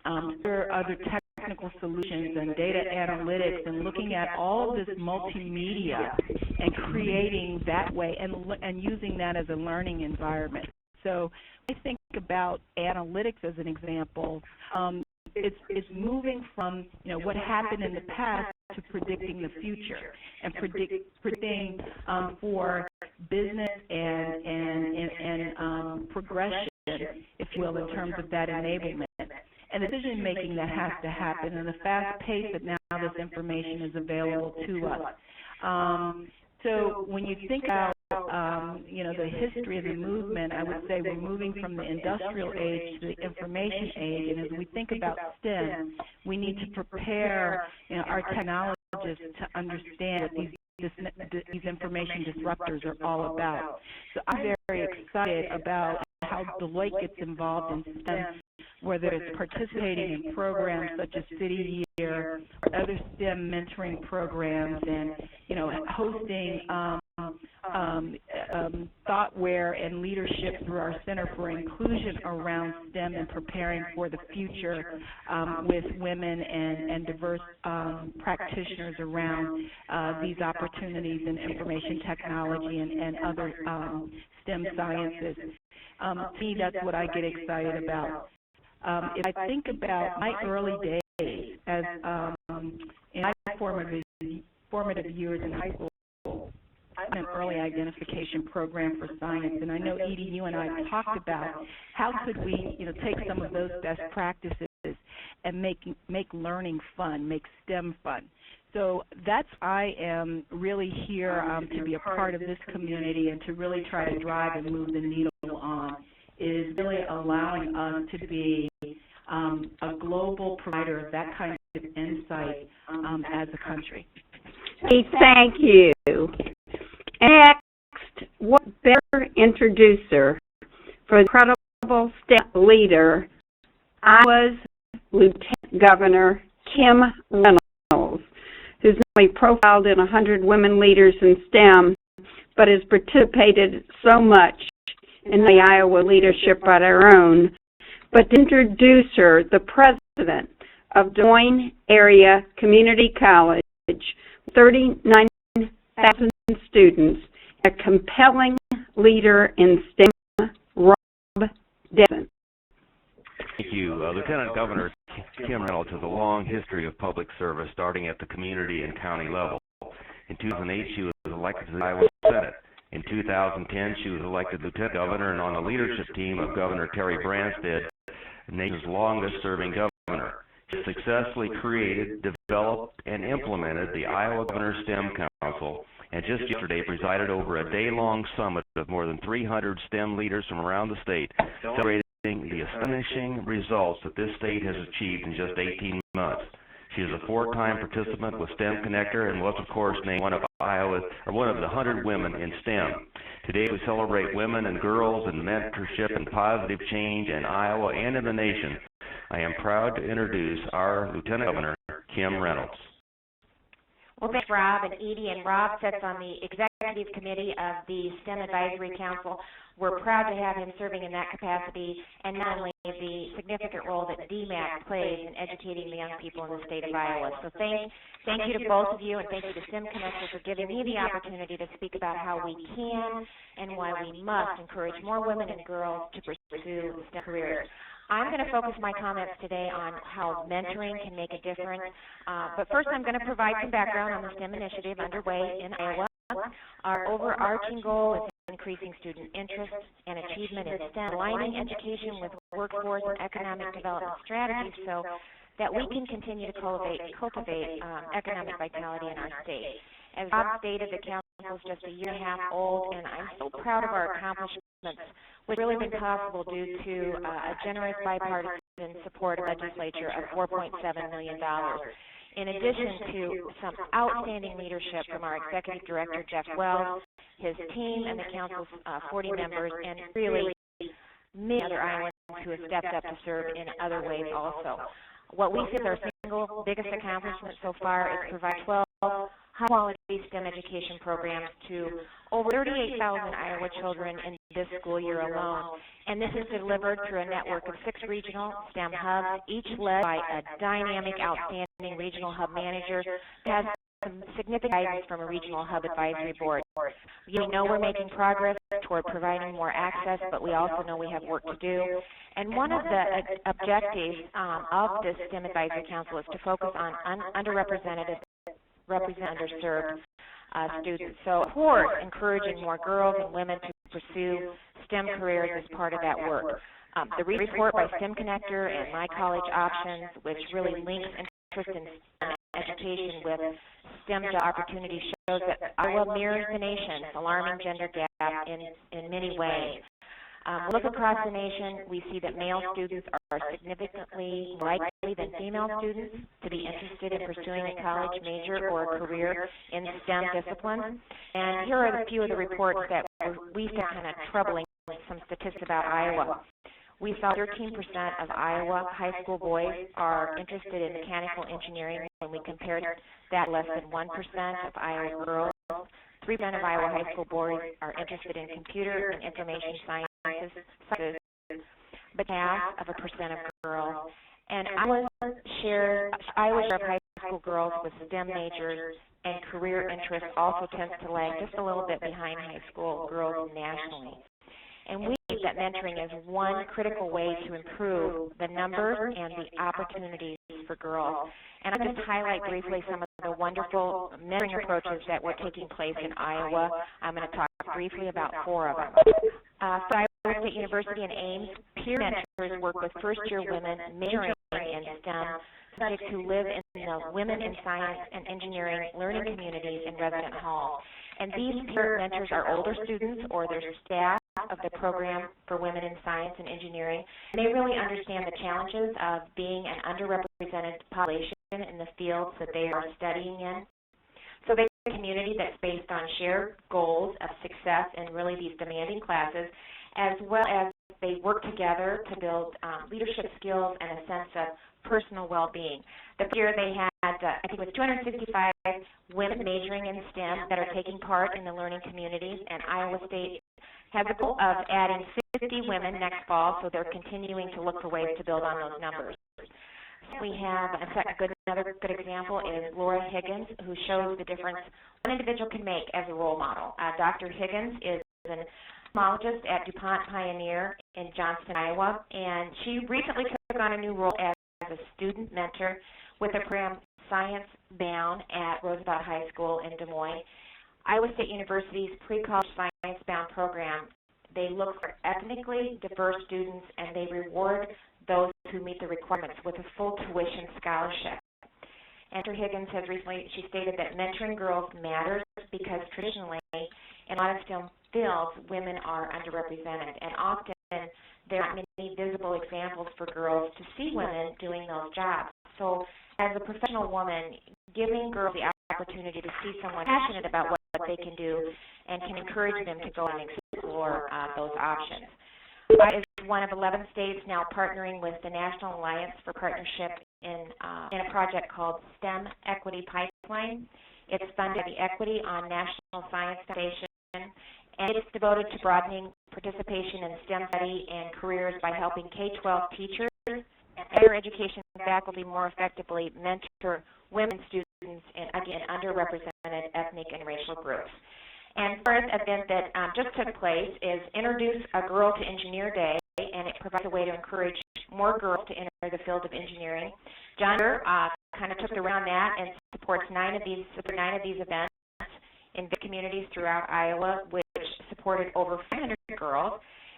other technical solutions and data analytics and looking at all of this multimedia and creating that way and using that as a learning environment. So I think about analytics as an example. It's moving from what happened in the past to predicting the future and predicting for business and progression, if you will, in terms of that enablement and decision making that has to happen and the fast pace that now this information is available to us. So when you think about the history of the movement, I would say we're moving from the industrial age to the information age. And as we think about STEM, we need to prepare our technologists to understand what these information disruptors are all about. So I'm very excited about how Deloitte gets involved in STEM, whether it's participating in programs such as City Year or other STEM mentoring programs, and hosting thoughtware and leadership through our Center for Inclusion around STEM and preparing for the future with women and diverse practitioners around these opportunities in information technology and other STEM sciences. To me, that's what I get excited about. If I think about my early days as in my formative years in high school, I'm an early identification program for science, and I know, Edie, you and I have talked about how could we, take some of those best practices and make learning fun, make STEM fun. So I am really here to be a part of this community and to really try to drive and move the needle on, is really allowing us to be a global provider of that kind of insight as a country. Hey, thank you. Next, what better introducer for the incredible STEM leader, Iowa's Lieutenant Governor Kim Reynolds, who's not only profiled in 100 women leaders in STEM, but has participated so much in the Iowa leadership on our own, but to introduce her, the president of Deloitte Area Community College, 39,000 students, a compelling leader in STEM, Rob Devon. Thank you. Lieutenant Governor Kim Reynolds has a long history of public service, starting at the community and county level. In 2008, she was elected to the Iowa Senate. In 2010, she was elected Lieutenant Governor and on the leadership team of Governor Terry Branstad, the nation's longest-serving governor. She successfully created, developed, and implemented the Iowa Governor STEM Council, and just yesterday presided over a day-long summit of more than 300 STEM leaders from around the state, celebrating the astonishing results that this state has achieved in just 18 months. She is a 4-time participant with STEMconnector and was, of course, named one of the 100 women in STEM. Today we celebrate women and girls and mentorship and positive change in Iowa and in the nation. I am proud to introduce our Lieutenant Governor, Kim Reynolds. Well, thanks, Rob and Edie. And Rob sits on the executive committee of the STEM Advisory Council. We're proud to have him serving in that capacity, and not only the significant role that DMAC plays in educating the young people in the state of Iowa. So thank you to both of you, and thank you to STEMconnector for giving me the opportunity to speak about how we can and why we must encourage more women and girls to pursue STEM careers. I'm going to focus my comments today on how mentoring can make a difference. But first, I'm going to provide some background on the STEM initiative underway in Iowa. Our overarching goal is increasing student interest and achievement in STEM, aligning education with workforce and economic development strategies so that we can continue to cultivate economic vitality in our state. As Rob stated, the council is just a year and a half old, and I'm so proud of our accomplishments, which really been possible due to a generous bipartisan support legislature of $4.7 million. In addition to some outstanding leadership from our executive director, Jeff Wells, his team, and the council's 40 members, and really many other Iowans who have stepped up to serve in other ways also. What we see as our single biggest accomplishment so far is provide 12 high-quality STEM education programs to over 38,000 Iowa children in this school year alone. And this is delivered through a network of 6 regional STEM hubs, each led by a dynamic, outstanding regional hub manager who has some significant guidance from a regional hub advisory board. We know we're making progress toward providing more access, but we also know we have work to do. And one of the objectives of this STEM Advisory Council is to focus on underrepresented, underserved students. So, of course, encouraging more girls and women to pursue STEM careers is part of that work. The report by STEMconnector and My College Options, which really links interest in STEM education with STEM job opportunities shows that Iowa mirrors the nation's alarming gender gap in many ways. Look across the nation, we see that male students are significantly more likely than female students to be interested in pursuing a college major or a career in STEM disciplines. And here are a few of the reports that we found kind of troubling, some statistics about Iowa. We saw 13% of Iowa high school boys are interested in mechanical engineering when we compared that less than 1% of Iowa girls. 3% of Iowa high school boys are interested in computer and information sciences, but half of girls. And Iowa's share of high school girls with STEM majors and career interests also tends to lag just a little bit behind high school girls nationally. And we believe that mentoring is one critical way to improve the numbers and the opportunities for girls. And I'll just highlight briefly some of the wonderful mentoring approaches that were taking place in Iowa. I'm going to talk briefly about 4 of them. For Iowa State University and Ames, peer mentors work with first-year women majoring in STEM subjects who live in the Women in Science and Engineering learning communities in resident halls. And these peer mentors are older students or their staff of the program for women in science and engineering. And they really understand the challenges of being an underrepresented population in the fields that they are studying in. So they have a community that's based on shared goals of success in really these demanding classes, as well as they work together to build leadership skills and a sense of personal well-being. The first year they had, I think it was 265 women majoring in STEM that are taking part in the learning communities, and Iowa State has a goal of adding 50 women next fall, so they're continuing to look for ways to build on those numbers. We have another good example is Laura Higgins, who shows the difference one individual can make as a role model. Dr. Higgins is an ophthalmologist at DuPont Pioneer in Johnston, Iowa, and she recently took on a new role as a student mentor with the program Science Bound at Roosevelt High School in Des Moines. Iowa State University's pre-college Science Bound program, they look for ethnically diverse students and they reward those who meet the requirements with a full tuition scholarship. And Dr. Higgins has recently, she stated that mentoring girls matters because traditionally in a lot of STEM fields, women are underrepresented, and often there aren't many visible examples for girls to see women doing those jobs. So as a professional woman, giving girls the opportunity to see someone passionate about what they can do and can encourage them to go and explore those options. Iowa is one of 11 states now partnering with the National Alliance for Partnership in a project called STEM Equity Pipeline. It's funded by the Equity on National Science Foundation, and it's devoted to broadening participation in STEM study and careers by helping K-12 teachers and higher education faculty more effectively mentor women students in, again, underrepresented ethnic and racial groups. And first event that just took place is Introduce a Girl to Engineer Day, and it provides a way to encourage more girls to enter the field of engineering. John kind of took the round that and supports 9 of these events in big communities throughout Iowa, which supported over 500 girls.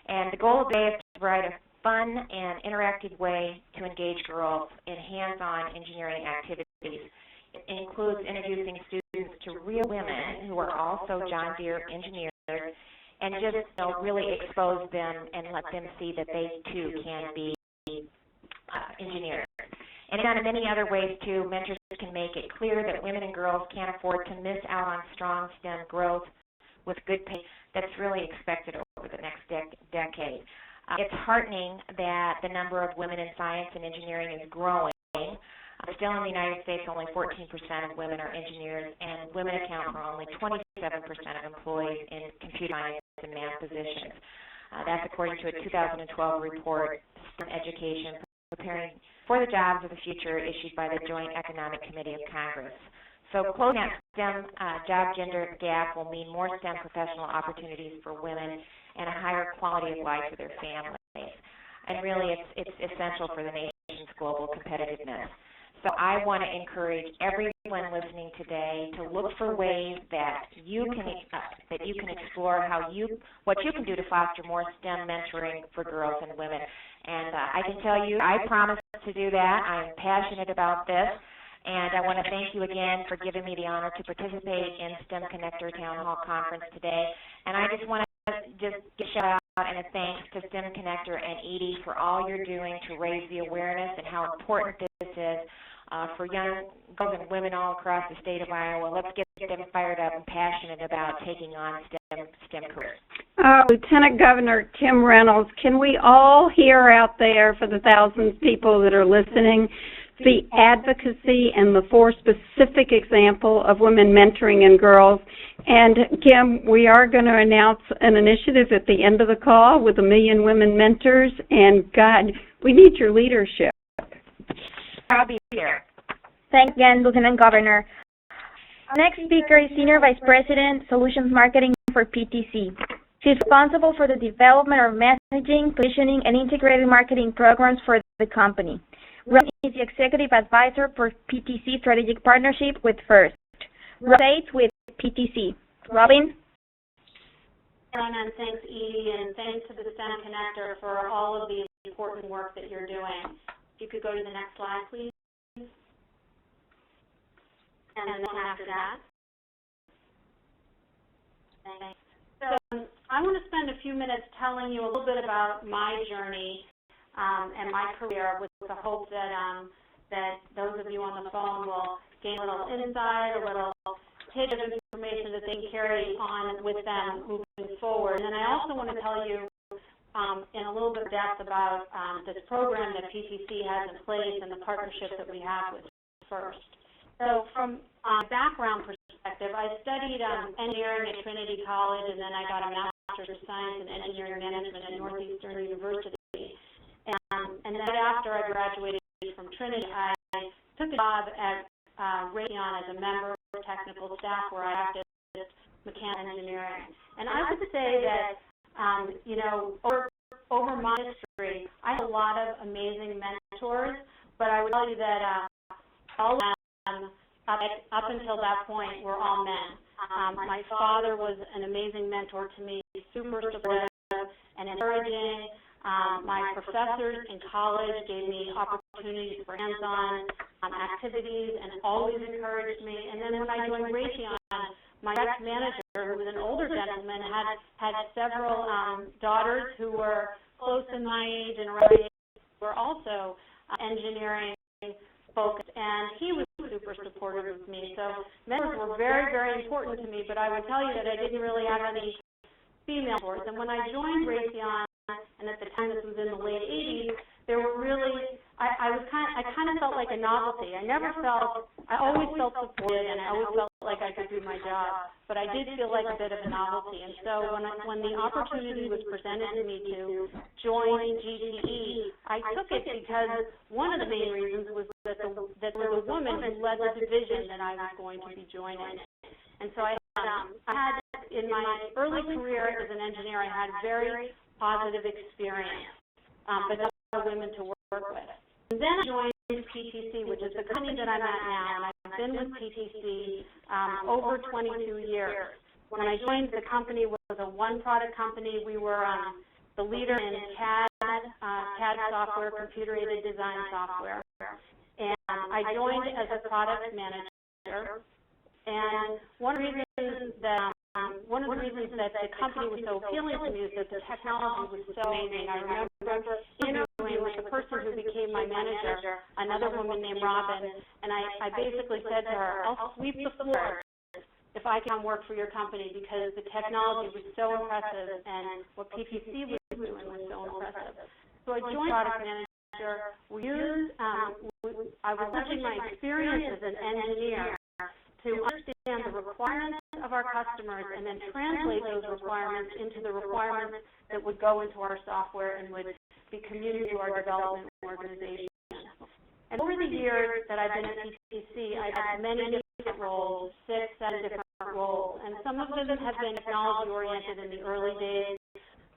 And the goal of the day is to provide a fun and interactive way to engage girls in hands-on engineering activities. It includes introducing students to real women who are also John Deere engineers, and just really expose them and let them see that they too can be engineers. And in many other ways too, mentors can make it clear that women and girls can't afford to miss out on strong STEM growth with good pay that's really expected over the next decade. It's heartening that the number of women in science and engineering is growing. Still in the United States, only 14% of women are engineers, and women account for only 27% of employees in computer science and math positions. That's according to a 2012 report, STEM Education, Preparing for the Jobs of the Future, issued by the Joint Economic Committee of Congress. So closing that STEM job-gender gap will mean more STEM professional opportunities for women and a higher quality of life for their families. And really, it's essential for the nation's global competitiveness. So I want to encourage everyone listening today to look for ways that you can explore what you can do to foster more STEM mentoring for girls and women. And I can tell you, I promise to do that. I'm passionate about this, And I want to thank you again for giving me the honor to participate in STEMconnector Town Hall Conference today. And I just want to give a shout out and a thanks to STEMconnector and Edie for all you're doing to raise the awareness and how important this is for young girls and women all across the state of Iowa. Let's get them fired up and passionate about taking on STEM careers. Lieutenant Governor Kim Reynolds, can we all hear out there for the thousands of people that are listening the advocacy and the 4 specific example of women mentoring and girls? And Kim, we are going to announce an initiative at the end of the call with 1 million women mentors, and God, we need your leadership. I'll be here. Thanks again, Lieutenant Governor. Our next speaker is Senior Vice President, Solutions Marketing for PTC. She's responsible for the development of messaging, positioning, and integrated marketing programs for the company. Robin is the Executive Advisor for PTC Strategic Partnership with FIRST. Saitz with PTC. Robin? And thanks, Edie, and thanks to the STEMconnector for all of the important work that you're doing. If you could go to the next slide, please. And then after that. Thanks. So I want to spend a few minutes telling you a little bit about my journey and my career, with the hope that that those of you on the phone will gain a little insight, a little tidbit of information that they can carry on with them moving forward. And then I also want to tell you in a little bit of depth about this program that PTC has in place and the partnership that we have with FIRST. So from a background perspective, I studied engineering at Trinity College, and then I got a Master's of Science in Engineering Management at Northeastern University. And then after I graduated from Trinity, I took a job at Raytheon as a member of technical staff where I practiced mechanical engineering. And I would say that, you know, over my history, I had a lot of amazing mentors, but I would tell you that all of them, up until that point, were all men. My father was an amazing mentor to me, super supportive and encouraging. My professors in college gave me opportunities for hands-on activities and always encouraged me. And then when I joined Raytheon, my direct manager, who was an older gentleman, had several daughters who were close in my age and around my age, who were also engineering focused, and he was super supportive of me. So mentors were very, very important to me, but I would tell you that I didn't really have any female mentors. And when I joined Raytheon, and at the time this was in the late 80s, there were really, I kind of felt like a novelty. I always felt supported, and I always felt like I could do my job, but I did feel like a bit of a novelty. And so when the opportunity was presented to me to join GTE, I took it because one of the main reasons was that there was a woman who led the division that I was going to be joining. And so I had, in my early career as an engineer, I had very positive experience, but other women to work with. And then I joined PTC, which is the company that I'm at now, and I've been with PTC over 22 years. When I joined, the company was a one-product company. We were the leader in CAD software, computer-aided design software. And I joined as a product manager. And one of the reasons that the company was so appealing to me is that the technology was so amazing. I remember interviewing with the person who became my manager, another woman named Robin, and I basically said to her, I'll sweep the floor if I can work for your company, because the technology was so impressive and what PTC was doing was so impressive. So I joined product manager. I was leveraging my experience as an engineer to understand the requirements of our customers and then translate those requirements into the requirements that would go into our software and would be communicated to our development organization. And over the years that I've been at PTC, I've had many different roles, 6, 7 different roles, and some of them have been technology-oriented in the early days.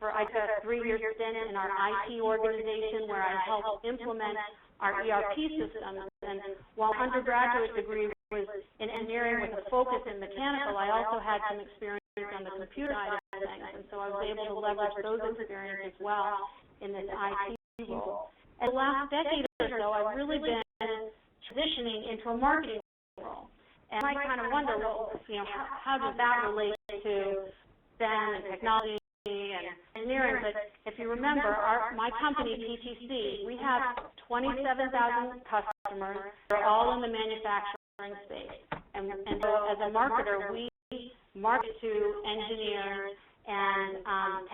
I took a 3-year stint in our IT organization where I helped implement our ERP systems, and while undergraduate degree was in engineering with a focus in mechanical, I also had some experience on the computer side of things, and so I was able to leverage those experiences as well in this IT role. And the last decade or so, I've really been transitioning into a marketing role. And I kind of wonder, well, how does that relate to STEM and technology and engineering? But if you remember, my company, PTC, we have 27,000 customers. They're all in the manufacturing space. And so as a marketer, we market to engineers and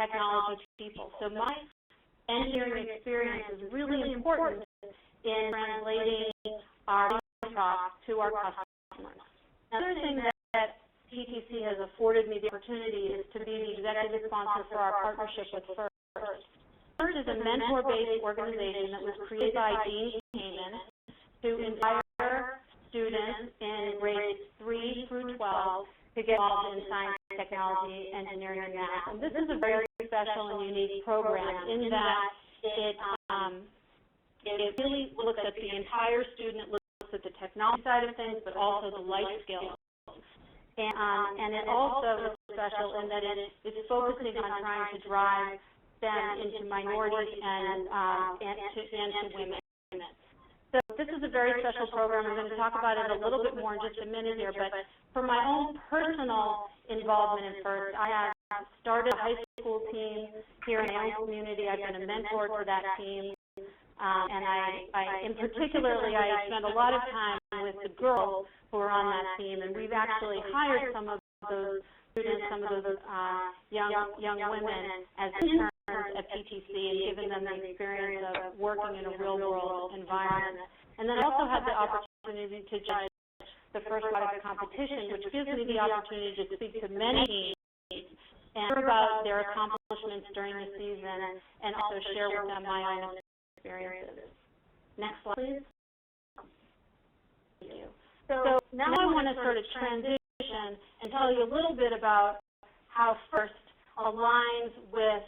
technology people. So my engineering experience is really important in translating our talk to our customers. Another thing that PTC has afforded me the opportunity is to be the executive sponsor for our partnership with FIRST. FIRST is a mentor-based organization that was created by Jeanne to inspire students in grades 3 through 12 to get involved in science, technology, engineering, and math. And this is a very special and unique program in that it really looks at the entire student, looks at the technology side of things, but also the life skills. And it also is special in that it is focusing on trying to drive STEM into minorities and to women. So this is a very special program. I'm going to talk about it a little bit more in just a minute here, but for my own personal involvement in FIRST, I have started a high school team here in my own community. I've been a mentor for that team. And I spend a lot of time with the girls who are on that team, and we've actually hired some of those students, some of those young women as interns at PTC and given them the experience of working in a real-world environment. And then I also had the opportunity to judge the first robotics competition, which gives me the opportunity to speak to many teams and hear about their accomplishments during the season and also share with them my own experiences. Next slide, please. Thank you. So now I want to sort of transition and tell you a little bit about how FIRST aligns with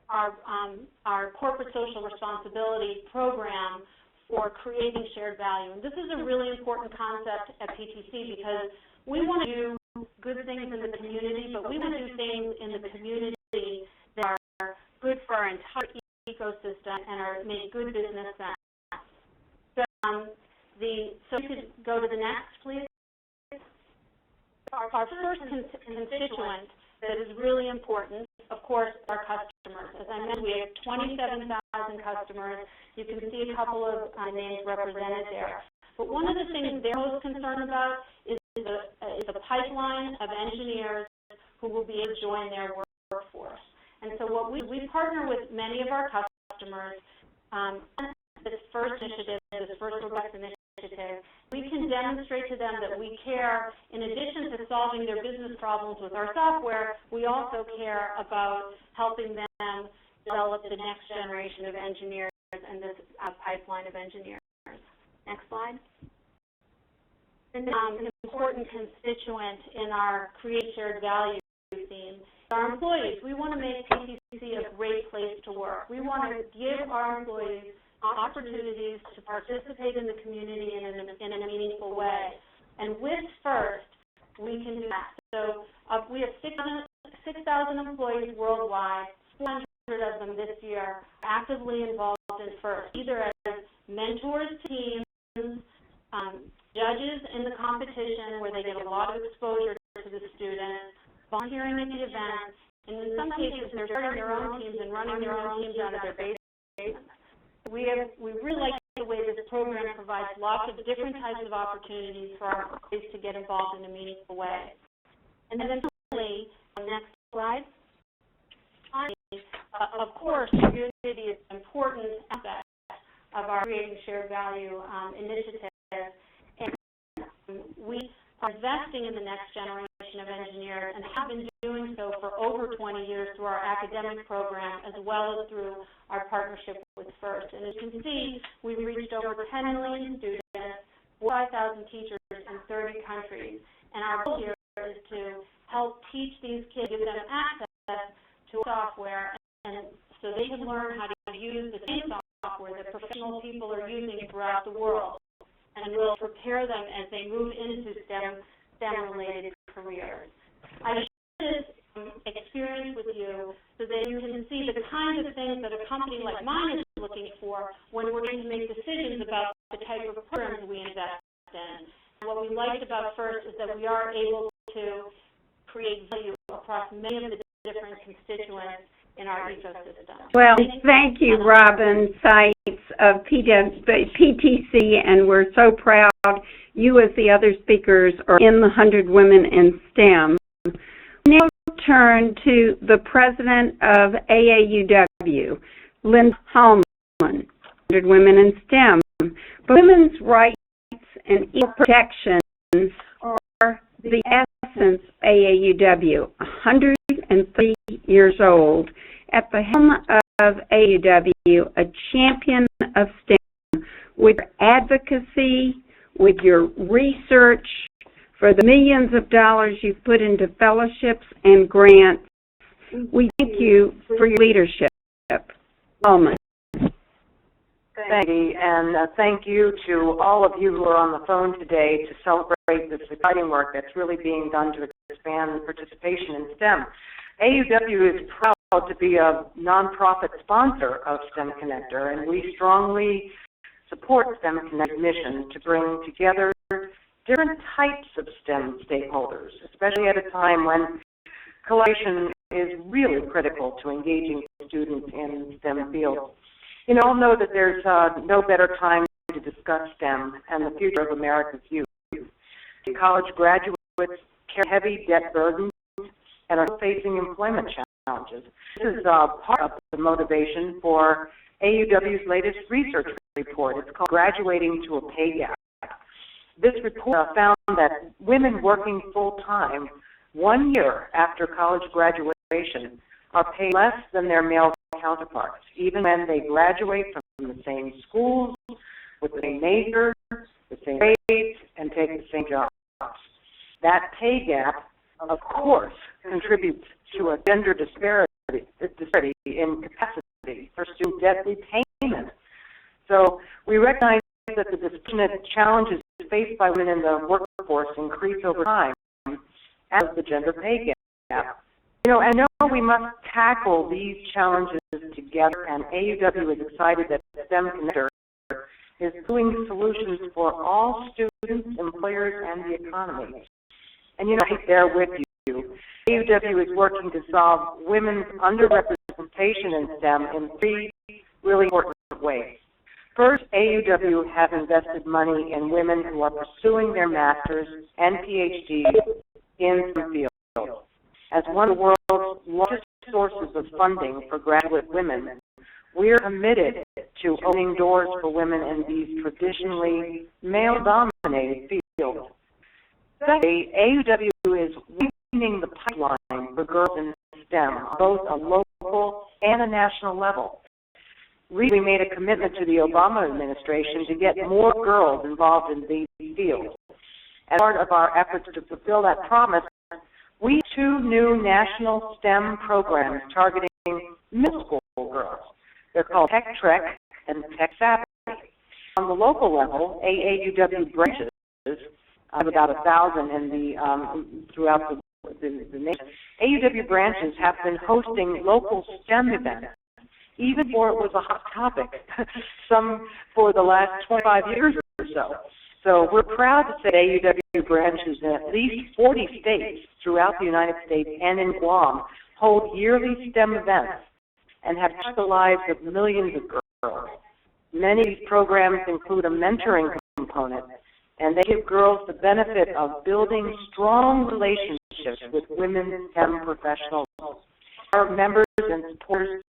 our corporate social responsibility program for creating shared value. And this is a really important concept at PTC because we want to do good things in the community, but we want to do things in the community that are good for our entire ecosystem and make good business sense. So you could go to the next, please. Our first constituent that is really important, of course, are customers. As I mentioned, we have 27,000 customers. You can see a couple of names represented there. But one of the things they're most concerned about is a pipeline of engineers who will be able to join their workforce. And so what we partner with many of our customers on this first initiative, this first Robotics initiative, we can demonstrate to them that we care, in addition to solving their business problems with our software, we also care about helping them develop the next generation of engineers and this pipeline of engineers. Next slide. An important constituent in our Create Shared Value theme our employees. We want to make PTC a great place to work. We want to give our employees opportunities to participate in the community in a meaningful way. And with FIRST, we can do that. So we have 6,000 employees worldwide, 400 of them this year actively involved in FIRST, either as mentors to teams, judges in the competition where they get a lot of exposure to the students, volunteering at the events, and in some cases they're starting their own teams and running their own teams out of their basements. We really like the way this program provides lots of different types of opportunities for our employees to get involved in a meaningful way. And then finally, next slide. Of course, community is an important aspect of our Creating Shared Value initiative, and we are investing in the next generation of engineers and have been doing so for over 20 years through our academic program as well as through our partnership with FIRST. And as you can see, we've reached over 10 million students, 5,000 teachers in 30 countries. And our goal here is to help teach these kids, give them access to software, and so they can learn how to use the same software that professional people are using throughout the world. And will prepare them as they move into STEM-related careers. I share this experience with you so that you can see the kinds of things that a company like mine is looking for when we're going to make decisions about the type of programs we invest in. And what we liked about FIRST is that we are able to create value across many of the different constituents in our ecosystem. Well, thank you, Robin Saitz of PTC, and we're so proud you, as the other speakers, are in the 100 Women in STEM. We now turn to the president of AAUW, Lynn Collins, 100 Women in STEM. But women's rights and equal protection are the essence of AAUW, 103 years old. At the helm of AAUW, a champion of STEM, with your advocacy, with your research, for the millions of dollars you've put into fellowships and grants. We thank you for your leadership. Hallman. Thank you, and thank you to all of you who are on the phone today to celebrate this exciting work that's really being done to expand participation in STEM. AAUW is proud to be a nonprofit sponsor of STEMconnector, and we strongly support STEMconnector's mission to bring together different types of STEM stakeholders, especially at a time when collaboration is really critical to engaging students in STEM fields. You all know that there's no better time to discuss STEM and the future of America's youth. College graduates carry heavy debt burdens and are facing employment challenges. This is part of the motivation for AAUW's latest research report. It's called Graduating to a Pay Gap. This report found that women working full-time 1 year after college graduation are paid less than their male counterparts, even when they graduate from the same schools, with the same major, the same grades, and take the same jobs. That pay gap, of course, contributes to a gender disparity in capacity for student debt repayment. So we recognize that the disproportionate challenges faced by women in the workforce increase over time as the gender pay gap. I know we must tackle these challenges together, and AAUW is excited that STEMconnector is doing solutions for all students, employers, and the economy. And right there with you, AAUW is working to solve women's underrepresentation in STEM in three really important ways. First, AAUW has invested money in women who are pursuing their masters and PhDs in STEM fields. As one of the world's largest sources of funding for graduate women, we're committed to opening doors for women in these traditionally male-dominated fields. Secondly, AAUW is widening the pipeline for girls in STEM, both a local and a national level. We made a commitment to the Obama administration to get more girls involved in these fields. As part of our efforts to fulfill that promise, we have 2 new national STEM programs targeting middle school girls. They're called Tech Trek and Tech Savvy. On the local level, AAUW branches, about 1,000 in throughout the nation. AAUW branches have been hosting local STEM events, even before it was a hot topic, some for the last 25 years or so. So we're proud to say AAUW branches in at least 40 states throughout the United States and in Guam hold yearly STEM events and have touched the lives of millions of girls. Many of these programs include a mentoring component, and they give girls the benefit of building strong relationships with women STEM professionals. Our members and supporters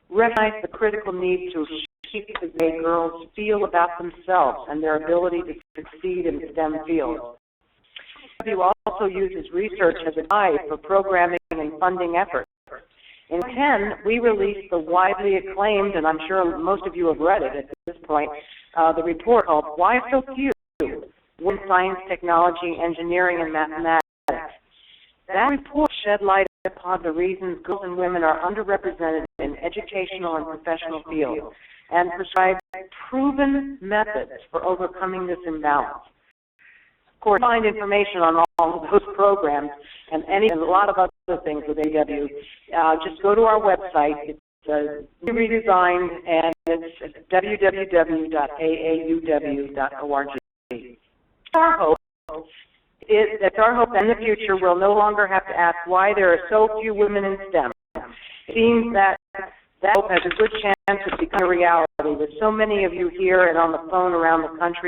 recognize the critical need to shape the way girls feel about themselves and their ability to succeed in STEM fields. AAUW also uses research as a guide for programming and funding efforts. In 2010, we released the widely acclaimed, and I'm sure most of you have read it at this point, the report called Why So Few? Women, Science, Technology, Engineering, and Mathematics. That report shed light upon the reasons girls and women are underrepresented in educational and professional fields and prescribed proven methods for overcoming this imbalance. Of course, find information on all of those programs and a lot of other things with AAUW. Just go to our website. It's redesigned, and it's www.aauw.org. Our hope is that our hope in the future we'll no longer have to ask why there are so few women in STEM. It seems that hope has a good chance of becoming a reality, with so many of you here and on the phone around the country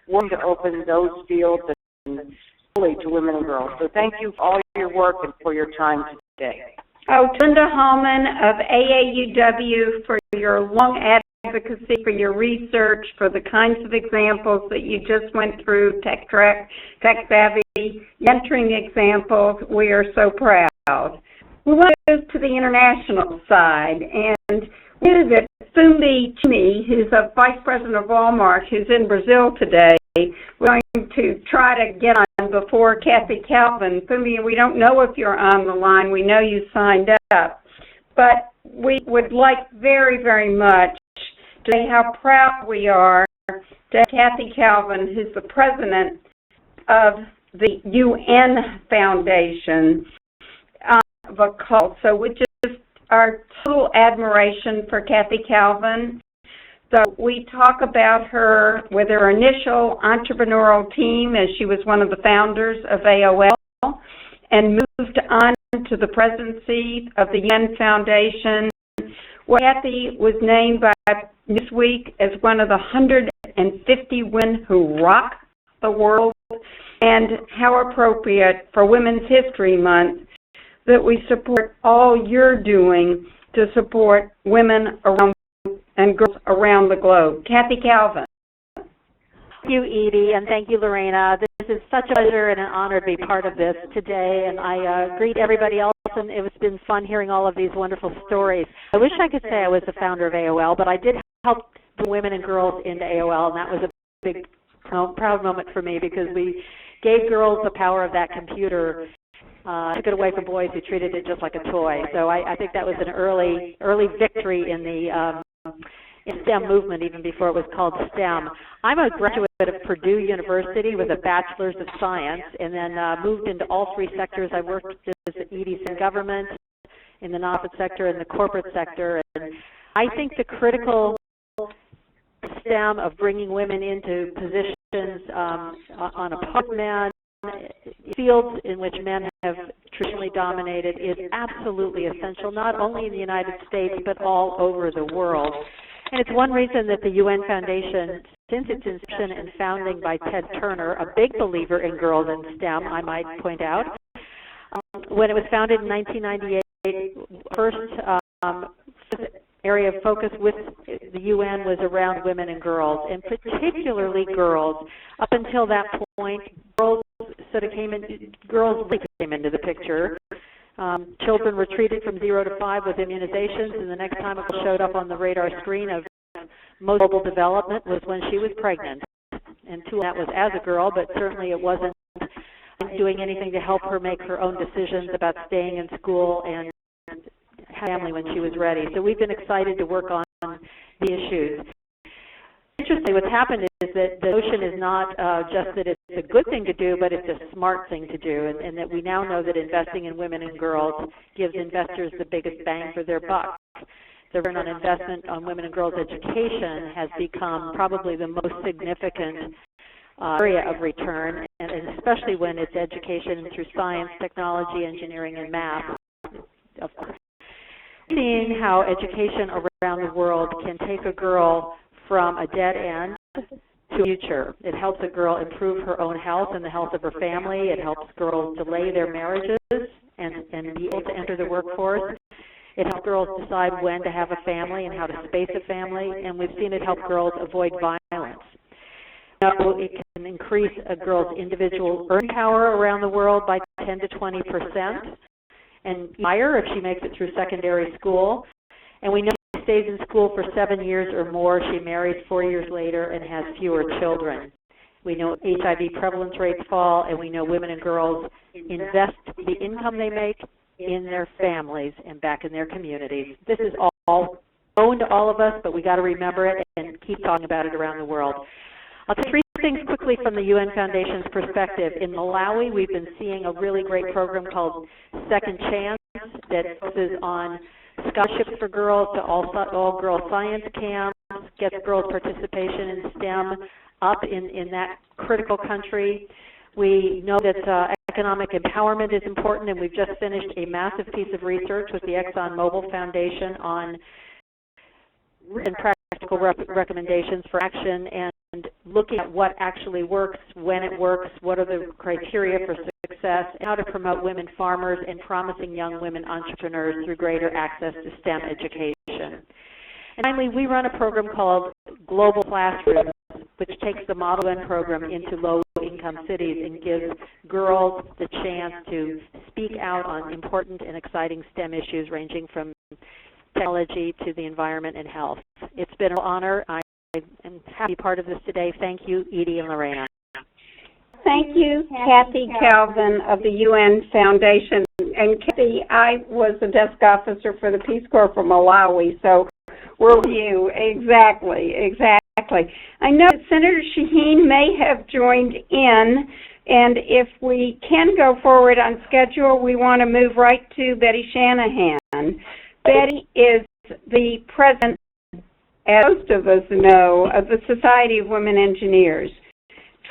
wanting to open those fields and fully to women and girls. So thank you for all your work and for your time today. Linda Hallman of AAUW for your long advocacy, for your research, for the kinds of examples that you just went through, tech savvy, mentoring examples. We are so proud. We want to move to the international side, and we knew that Tonie, who's a vice president of Walmart, who's in Brazil today, we're going to try to get on before Kathy Calvin. Tonie, we don't know if you're on the line. We know you signed up. But we would like very, very much to say how proud we are to have Kathy Calvin, who's the president of the UN Foundation, of a call. So we just, our total admiration for Kathy Calvin. So we talk about her with her initial entrepreneurial team, as she was one of the founders of AOL, and moved on to the presidency of the UN Foundation, where Kathy was named by Newsweek as one of the 150 women who rock the world, and how appropriate for Women's History Month that we support all you're doing to support women around and girls around the globe. Kathy Calvin. Thank you, Edie, and thank you, Lorena. This is such a pleasure and an honor to be part of this today, and I greet everybody else, and it's been fun hearing all of these wonderful stories. I wish I could say I was the founder of AOL, but I did help bring women and girls into AOL, and that was a big, proud moment for me, because we gave girls the power of that computer, took it away from boys who treated it just like a toy. So I think that was an early victory in the STEM movement, even before it was called STEM. I'm a graduate of Purdue University with a bachelor's of science, and then moved into all three sectors. I worked as an EDC in government, in the nonprofit sector, and the corporate sector. And I think the critical STEM of bringing women into positions on a par with men, fields in which men have traditionally dominated, is absolutely essential, not only in the United States, but all over the world. And it's one reason that the UN Foundation, since its inception and founding by Ted Turner, a big believer in girls in STEM, I might point out, when it was founded in 1998, first area of focus with the UN was around women and girls, and particularly girls. Up until that point, girls came into the picture. Children were treated from 0 to 5 with immunizations, and the next time it showed up on the radar screen of most global development was when she was pregnant. And that was as a girl, but certainly it wasn't doing anything to help her make her own decisions about staying in school and family when she was ready. So we've been excited to work on the issues. Interestingly, what's happened is that the notion is not just that it's a good thing to do, but it's a smart thing to do, and that we now know that investing in women and girls gives investors the biggest bang for their buck. The return on investment on women and girls' education has become probably the most significant area of return, and especially when it's education through science, technology, engineering, and math, of course. Seeing how education around the world can take a girl from a dead end to a future. It helps a girl improve her own health and the health of her family. It helps girls delay their marriages and be able to enter the workforce. It helps girls decide when to have a family and how to space a family, and we've seen it help girls avoid violence. So it can increase a girl's individual earning power around the world by 10 to 20%, and higher if she makes it through secondary school. And we know if she stays in school for 7 years or more, she marries 4 years later and has fewer children. We know HIV prevalence rates fall, and we know women and girls invest the income they make in their families and back in their communities. This is all known to all of us, but we got to remember it and keep talking about it around the world. I'll tell you 3 things quickly from the UN Foundation's perspective. In Malawi, we've been seeing a really great program called Second Chance that focuses on scholarships for girls to all girls science camps, get girls' participation in STEM up in that critical country. We know that economic empowerment is important, and we've just finished a massive piece of research with the ExxonMobil Foundation on written practical recommendations for action and looking at what actually works, when it works, what are the criteria for success, and how to promote women farmers and promising young women entrepreneurs through greater access to STEM education. And finally, we run a program called Global Classrooms, which takes the Model N program into low-income cities and gives girls the chance to speak out on important and exciting STEM issues ranging from technology to the environment and health. It's been an honor. I am happy to be part of this today. Thank you, Edie and Lorena. Thank you, Kathy Calvin of the UN Foundation. And Kathy, I was the desk officer for the Peace Corps for Malawi, so we're with you. Exactly. I know that Senator Shaheen may have joined in, and if we can go forward on schedule, we want to move right to Betty Shanahan. Betty is the president, as most of us know, of the Society of Women Engineers.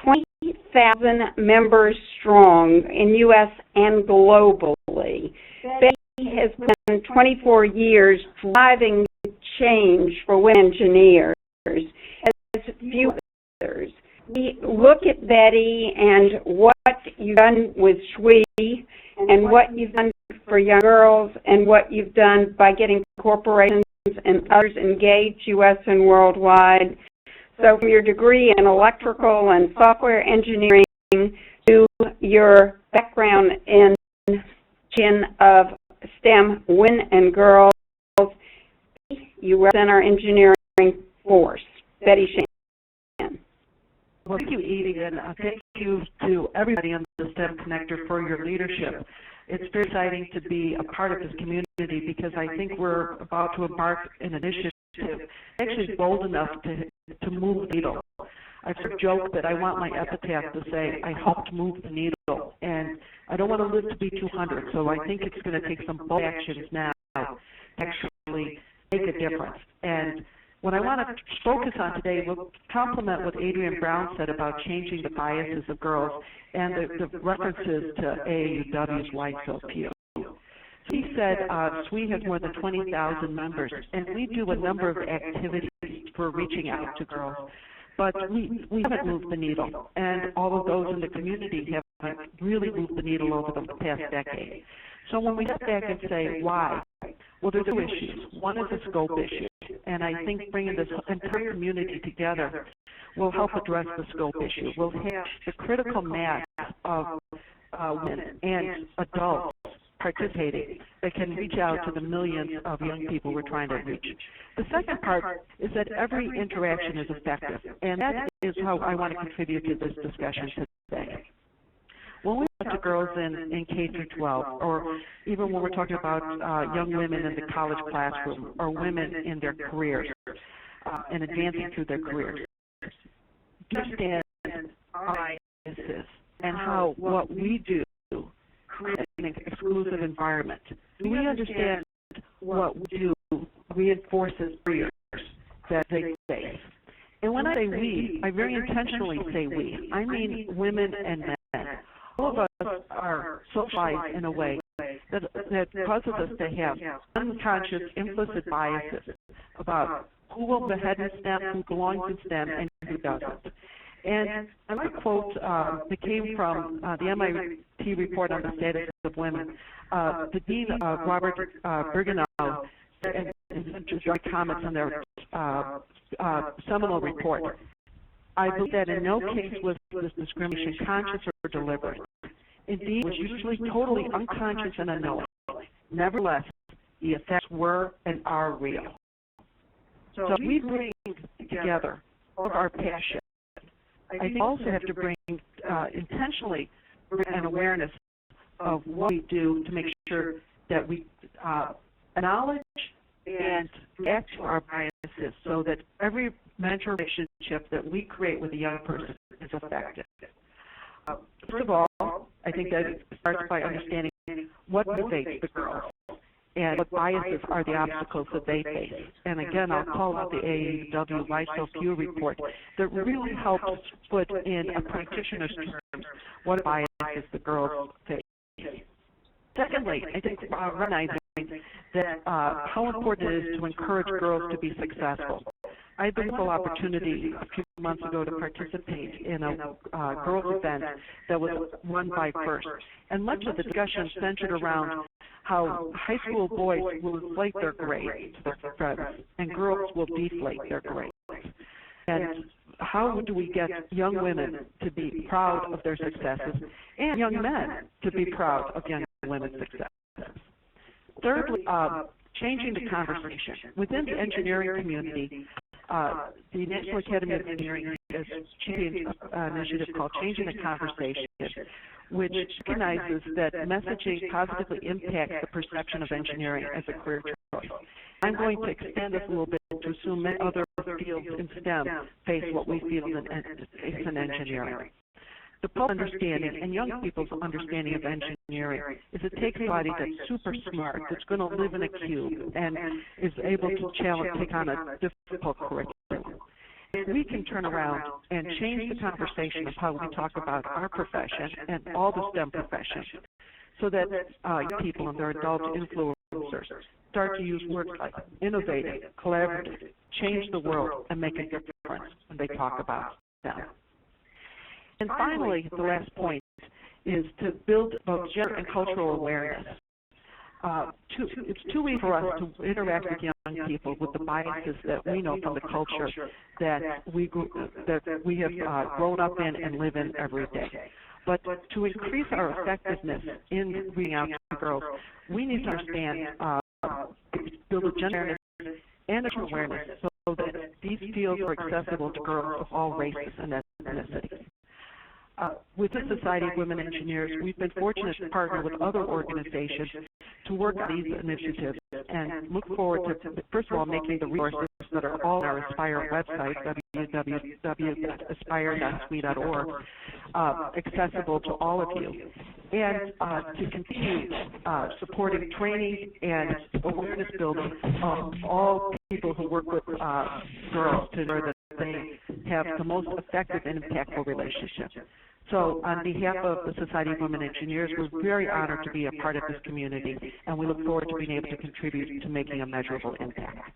20,000 members strong in U.S. and globally. Betty has been 24 years driving change for women engineers, as few others. We look at Betty and what you've done with SWE and what you've done for young girls and what you've done by getting corporations and others engaged, U.S. and worldwide. So from your degree in electrical and software engineering to your background in of STEM women and girls, you represent our engineering force. Betty Shanahan. Well, thank you, Edie, and thank you to everybody on the STEMconnector for your leadership. It's very exciting to be a part of this community because I think we're about to embark an initiative actually bold enough to move the needle. I've sort of joked that I want my epitaph to say, I helped move the needle, and I don't want to live to be 200, so I think it's going to take some bold actions now to actually make a difference. And what I want to focus on today will complement what Adriane Brown said about changing the biases of girls and the references to AAUW's White Soap Pew. He said SWE has more than 20,000 members, and we do a number of activities for reaching out to girls. But we haven't moved the needle, and all of those in the community haven't really moved the needle over the past decade. So when we step back and say, why? Well, there's two issues. One is a scope issue, and I think bringing this entire community together will help address the scope issue. We'll have the critical mass of women and adults participating that can reach out to the millions of young people we're trying to reach. The second part is that every interaction is effective, and that is how I want to contribute to this discussion today. When we talk to girls in K through 12, or even when we're talking about young women in the college classroom, or women in their careers, and advancing through their careers, understand our biases and how what we do create an exclusive environment. Do we understand what we do reinforces barriers that they face? And when I say we, I very intentionally say we. I mean women and men. All of us are socialized in a way that causes us to have unconscious, implicit biases about who will head in STEM, who belongs in STEM, and who doesn't. And I like a quote that came from the MIT report on the status of women. The Dean Robert Bergenau and joint comments on their seminal report. I believe that in no case was this discrimination conscious or deliberate. Indeed, it was usually totally unconscious and unknowing. Nevertheless, the effects were and are real. So we bring together all of our passion. I think we also have to bring intentionally an awareness of what we do to make sure that we acknowledge and react to our biases so that every mentor relationship that we create with a young person is effective. First of all, I think that it starts by understanding what motivates the girls and what biases are the obstacles that they face. And again, I'll call out the AAUW Why So Few report that really helps put in a practitioner's terms what biases the girls face. Secondly, I think recognizing that how important it is to encourage girls to be successful. I had the wonderful opportunity a few months ago to participate in a girls' event that was run by First. And much of the discussion centered around how high school boys will inflate their grades to their friends, and girls will deflate their grades. And how do we get young women to be proud of their successes and young men to be proud of young women's successes? Thirdly, changing the conversation. Within the engineering community, the National Academy of Engineering has championed an initiative called Changing the Conversation, which recognizes that messaging positively impacts the perception of engineering as a career choice. I'm going to extend this a little bit to assume many other fields in STEM face what we feel in engineering. The public understanding and young people's understanding of engineering is it takes somebody that's super smart, that's going to live in a cube, and is able to take on a difficult curriculum. If we can turn around and change the conversation of how we talk about our profession and all the STEM professions, so that young people and their adult influencers start to use words like innovative, collaborative, change the world, and make a difference when they talk about STEM. And finally, the last point is to build both gender and cultural awareness. It's too easy for us to interact with young people with the biases that we know from the culture that we have grown up in and live in every day. But to increase our effectiveness in reaching out to girls, we need to understand, build a gender and cultural awareness so that these fields are accessible to girls of all races and ethnicities. With the Society of Women Engineers, we've been fortunate to partner with other organizations to work on these initiatives and look forward to, first of all, making the resources that are all on our Aspire website, www.aspire.swe.org, accessible to all of you, and to continue supporting training and awareness building of all people who work with girls to ensure that they have the most effective and impactful relationship. So on behalf of the Society of Women Engineers, we're very honored to be a part of this community, and we look forward to being able to contribute to making a measurable impact.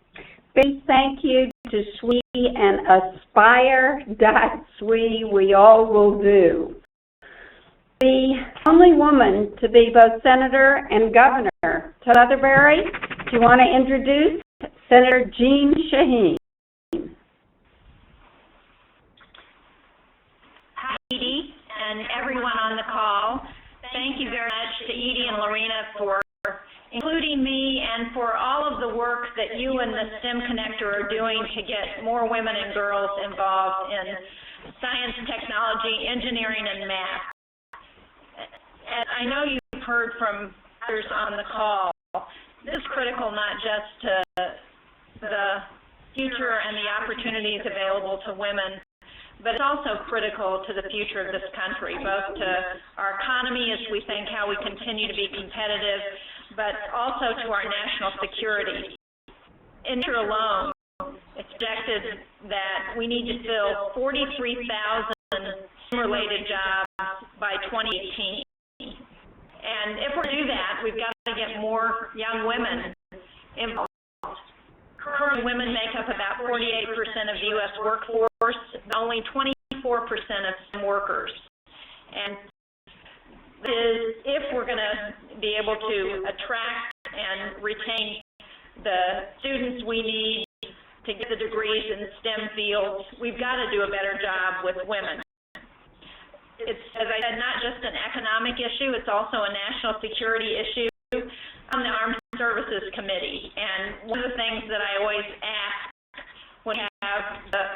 Big thank you to SWE and Aspire.SWE. We all will do. The only woman to be both senator and governor to Leatherberry, do you want to introduce Senator Jeanne Shaheen? Hi, Edie, and everyone on the call. Thank you very much to Edie and Lorena for including me and for all of the work that you and the STEMconnector are doing to get more women and girls involved in science, technology, engineering, and math. And I know you've heard from others on the call. This is critical not just to the future and the opportunities available to women, but it's also critical to the future of this country, both to our economy as we think how we continue to be competitive, but also to our national security. In nature alone, it's projected that we need to fill 43,000 related jobs by 2018. And if we're to do that, we've got to get more young women involved. Currently, women make up about 48% of the U.S. workforce, only 24% of STEM workers. And if we're going to be able to attract and retain the students we need to get the degrees in STEM fields, we've got to do a better job with women. It's, as I said, not just an economic issue, it's also a national security issue. I'm the Armed Services Committee, and one of the things that I always ask when we have the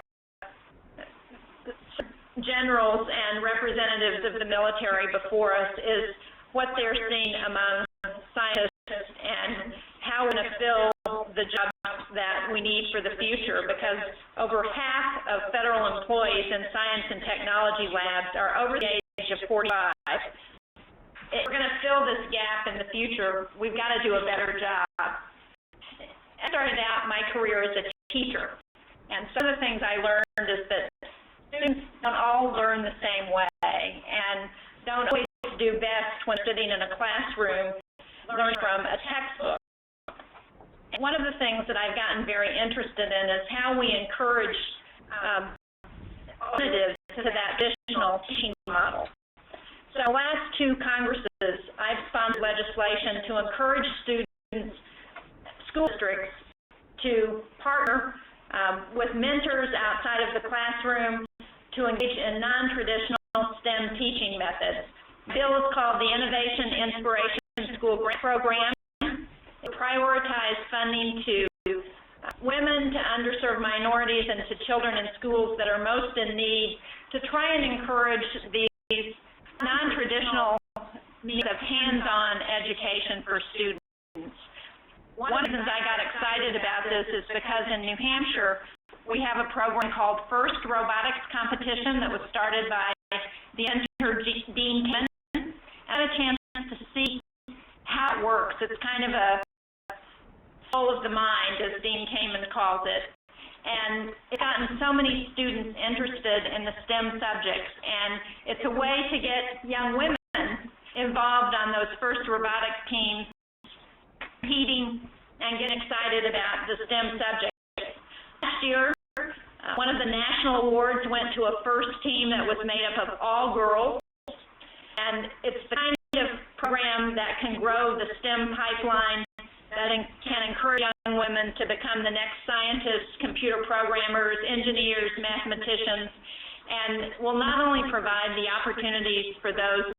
generals and representatives of the military before us is what they're seeing among scientists and how we're going to fill the jobs that we need for the future, because over half of federal employees in science and technology labs are over the age of 45. if we're going to fill this gap in the future, we've got to do a better job. I started out my career as a teacher, and some of the things I learned is that students don't all learn the same way and don't always do best when sitting in a classroom learning from a textbook. And one of the things that I've gotten very interested in is how we encourage alternatives to that traditional teaching model. So last two Congresses, I've sponsored legislation to encourage students, school districts, to partner with mentors outside of the classroom to engage in non-traditional STEM teaching methods. The bill is called the Innovation Inspiration School Grant Program. It prioritizes funding to women, to underserved minorities, and to children in schools that are most in need to try and encourage these non-traditional means of hands-on education for students. One of the reasons I got excited about this is because in New Hampshire, we have a program called First Robotics Competition that was started by the inventor Dean Kim. I had a chance to see how it works. It's kind of a soul of the mind, as Dean Kamen calls it. And it's gotten so many students interested in the STEM subjects, and it's a way to get young women involved on those first robotics teams, competing and getting excited about the STEM subjects. Last year, one of the national awards went to a first team that was made up of all girls, and it's the kind of program that can grow the STEM pipeline, that can encourage young women to become the next scientists, computer programmers, engineers, mathematicians, and will not only provide the opportunities for those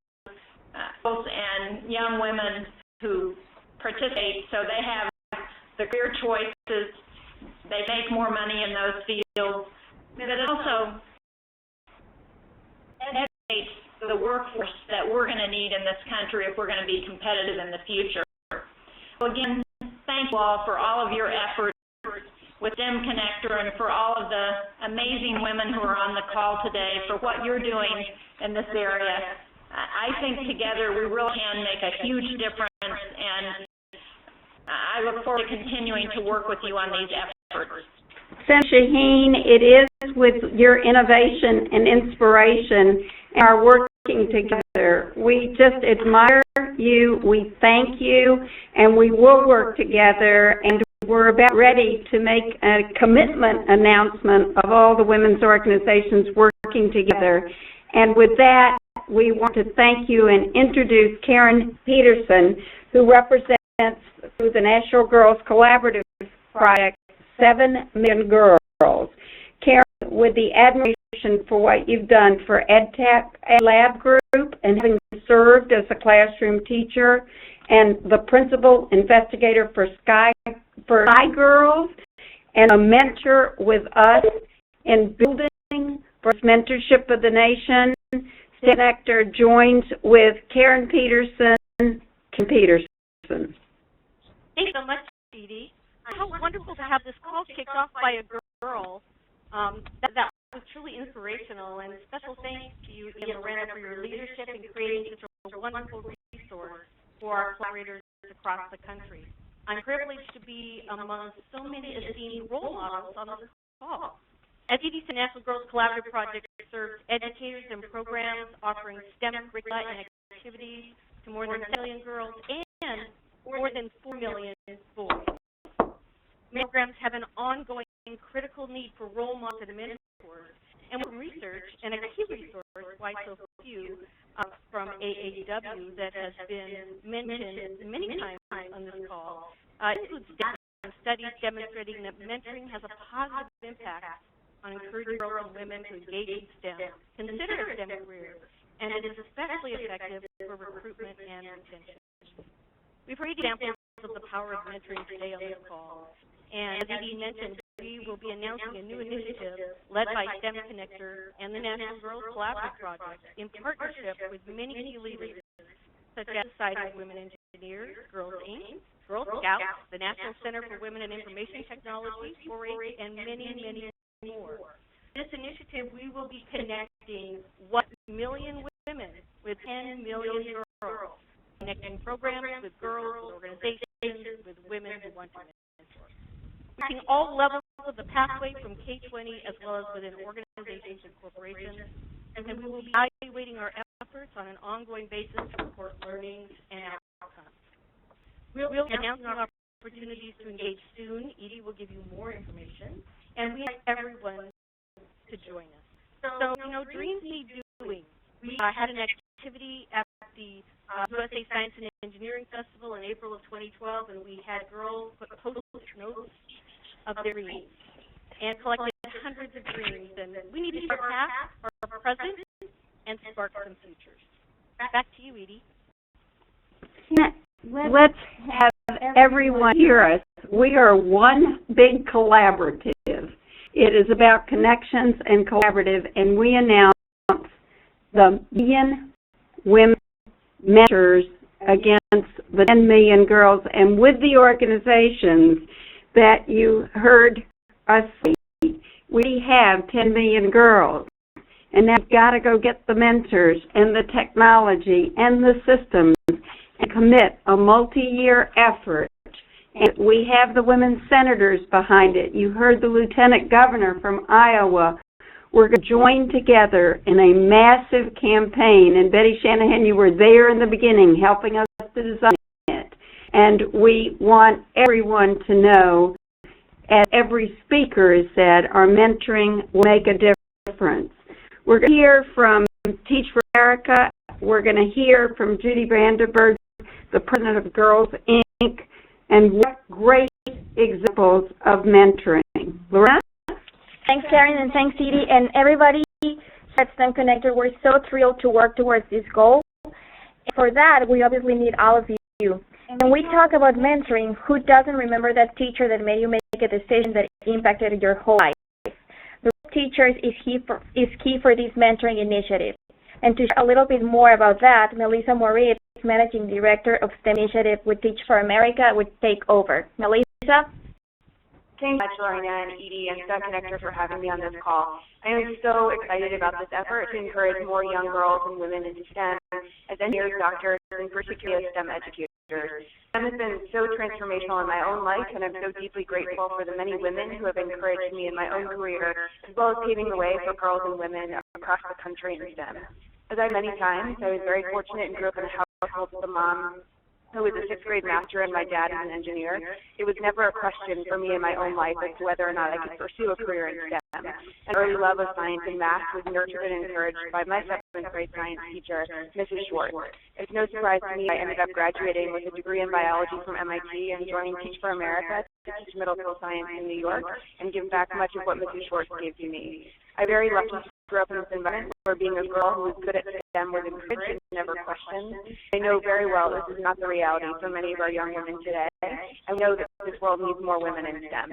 girls and young women who participate so they have the career choices, they make more money in those fields, but it also educates the workforce that we're going to need in this country if we're going to be competitive in the future. So again, thank you all for all of your efforts with STEMconnector and for all of the amazing women who are on the call today for what you're doing in this area. I think together we really can make a huge difference, and I look forward to continuing to work with you on these efforts. Shaheen, it is with your innovation and inspiration and our working together. We just admire you, we thank you, and we will work together, and we're about ready to make a commitment announcement of all the women's organizations working together. And with that, we want to thank you and introduce Karen Peterson, who represents through the National Girls Collaborative Project 7 Million Girls. Karen, with the admiration for what you've done for EdTech Lab Group and having served as a classroom teacher and the principal investigator for Sky Girls and a mentor with us in building for mentorship of the nation, STEMconnector joins with Karen Peterson. Thanks so much, Edie. How wonderful to have this call kicked off by a girl. That was truly inspirational, and special thanks to you, Miranda, for your leadership in creating such a wonderful resource for our collaborators across the country. I'm privileged to be among so many esteemed role models on this call. As Edie said, National Girls Collaborative Project serves educators and programs offering STEM curricula and activities to more than 7 million girls and more than 4 million boys. Programs have an ongoing critical need for role models and mentors, and with research and a key resource, why so few, from AAUW that has been mentioned many times on this call. It includes studies demonstrating that mentoring has a positive impact on encouraging girls and women to engage in STEM, consider STEM careers, and it is especially effective for recruitment and retention. We've heard examples of the power of mentoring today on this call, and as Edie mentioned, we will be announcing a new initiative led by STEMconnector and the National Girls Collaborative Project in partnership with many key leaders, such as the Society of Women Engineers, Girls Inc., Girl Scouts, the National Center for Women in Information Technology, 4-H, and many, many more. This initiative, we will be connecting 1 million women with 10 million girls. connecting programs with girls, with organizations, with women who want to mentor. Reaching all levels of the pathway from K-20 as well as within organizations and corporations, and we will be evaluating our efforts on an ongoing basis to report learnings and outcomes. We'll be announcing opportunities to engage soon. Edie will give you more information, and we invite everyone to join us. So, dreams need doing. We had an activity at the USA Science and Engineering Festival in April of 2012, and we had girls put post-it notes of their dreams and collected hundreds of dreams. And we need to share past, our present, and spark some futures. Back to you, Edie. Let's have everyone hear us. We are one big collaborative. It is about connections and collaborative, and we announce the Million Women Mentors against the 10 million girls, and with the organizations that you heard us see, we have 10 million girls. And now we've got to go get the mentors and the technology and the systems and commit a multi-year effort. And we have the women senators behind it. You heard the lieutenant governor from Iowa. We're going to join together in a massive campaign. And Betty Shanahan, you were there in the beginning helping us to design it. And we want everyone to know, as every speaker has said, our mentoring will make a difference. We're going to hear from Teach for America. We're going to hear from Judy Brandenburg, the president of Girls, Inc., and what great examples of mentoring. Lorena? Thanks, Karen, and thanks, Edie. And everybody at STEMconnector, we're so thrilled to work towards this goal. For that, we obviously need all of you. And when we talk about mentoring, who doesn't remember that teacher that made you make a decision that impacted your whole life? The role of teachers is key for this mentoring initiative. And to share a little bit more about that, Melissa Moritz, Managing Director of STEM Initiative with Teach for America, would take over. Melissa? Thanks so much, Lorena and Edie and STEMconnector for having me on this call. I am so excited about this effort to encourage more young girls and women into STEM as engineers, doctors, and particularly as STEM educators. STEM has been so transformational in my own life, and I'm so deeply grateful for the many women who have encouraged me in my own career, as well as paving the way for girls and women across the country in STEM. As I've many times, I was very fortunate and grew up in a household with a mom who was a 6th grade master and my dad is an engineer. It was never a question for me in my own life as to whether or not I could pursue a career in STEM. An early love of science and math was nurtured and encouraged by my 7th grade science teacher, Mrs. Schwartz. It's no surprise to me I ended up graduating with a degree in biology from MIT and joining Teach for America to teach middle school science in New York and give back much of what Mrs. Schwartz gave to me. I'm very lucky to grow up in this environment where being a girl who was good at STEM was encouraged and never questioned. I know very well this is not the reality for many of our young women today. I know that this world needs more women in STEM.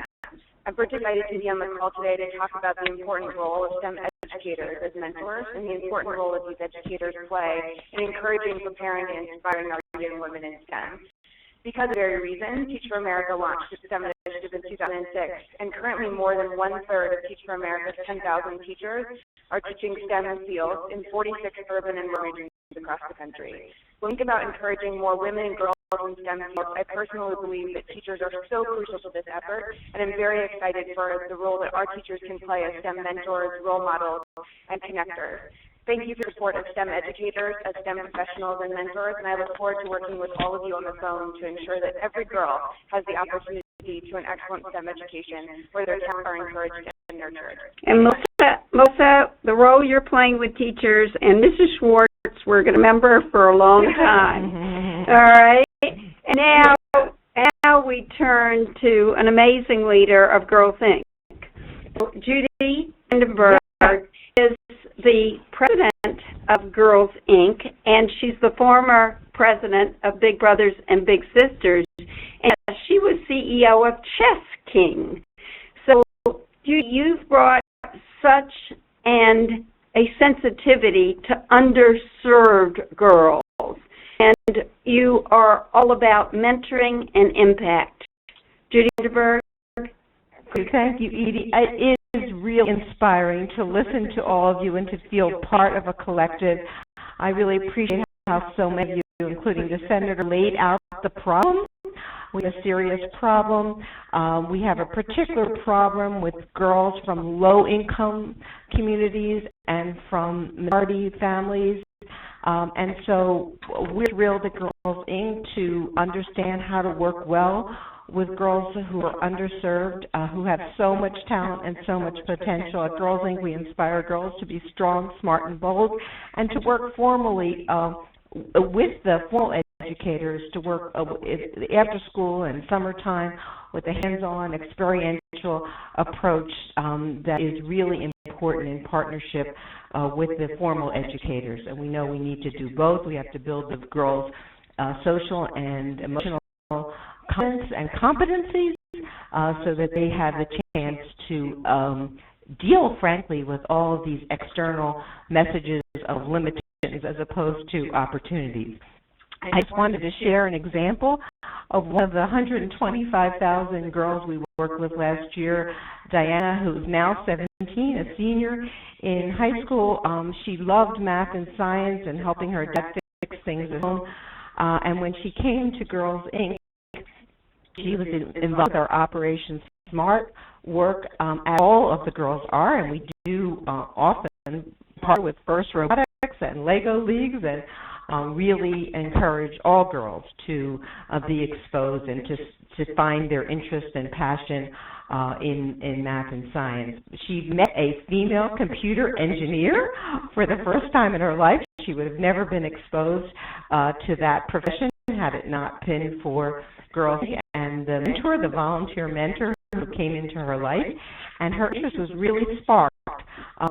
I'm particularly excited to be on the call today to talk about the important role of STEM educators as mentors and the important role that these educators play in encouraging, preparing, and inspiring our young women in STEM. Because of that very reason, Teach for America launched its STEM initiative in 2006, and currently more than 1/3 of Teach for America's 10,000 teachers are teaching STEM fields in 46 urban and rural regions across the country. When we think about encouraging more women and girls in STEM fields, I personally believe that teachers are so crucial to this effort, and I'm very excited for the role that our teachers can play as STEM mentors, role models, and connectors. Thank you for your support of STEM educators, as STEM professionals and mentors, and I look forward to working with all of you on the phone to ensure that every girl has the opportunity to an excellent STEM education where their talents are encouraged and nurtured. And Melissa, the role you're playing with teachers, and Mrs. Schwartz, we're going to remember for a long time. All right? And now we turn to an amazing leader of Girls, Inc. Judy Brandenburg is the president of Girls, Inc., and she's the former president of Big Brothers and Big Sisters, and she was CEO of Chess King. So you've brought such a sensitivity to underserved girls, and you are all about mentoring and impact. Judy Brandenburg. Thank you, Edie. It is really inspiring to listen to all of you and to feel part of a collective. I really appreciate how so many of you, including the senator, laid out the problem. We have a serious problem. We have a particular problem with girls from low-income communities and from minority families. And so we're thrilled at Girls Inc. to understand how to work well with girls who are underserved, who have so much talent and so much potential. At Girls Inc., we inspire girls to be strong, smart, and bold, and to work formally with the formal educators, to work after school and summertime with a hands-on, experiential approach that is really important in partnership with the formal educators. And we know we need to do both. We have to build the girls' social and emotional competence and competencies so that they have the chance to deal, frankly, with all of these external messages of limitations as opposed to opportunities. I just wanted to share an example of one of the 125,000 girls we worked with last year, Diana, who's now 17, a senior in high school. She loved math and science and helping her dad fix things at home. And when she came to Girls Inc., she was involved with our Operation Smart work, as all of the girls are, and we do often partner with First Robotics and Lego Leagues, and really encourage all girls to be exposed and to find their interest and passion in math and science. She met a female computer engineer for the first time in her life. She would have never been exposed to that profession had it not been for Girls. And the mentor, the volunteer mentor who came into her life, and her interest was really sparked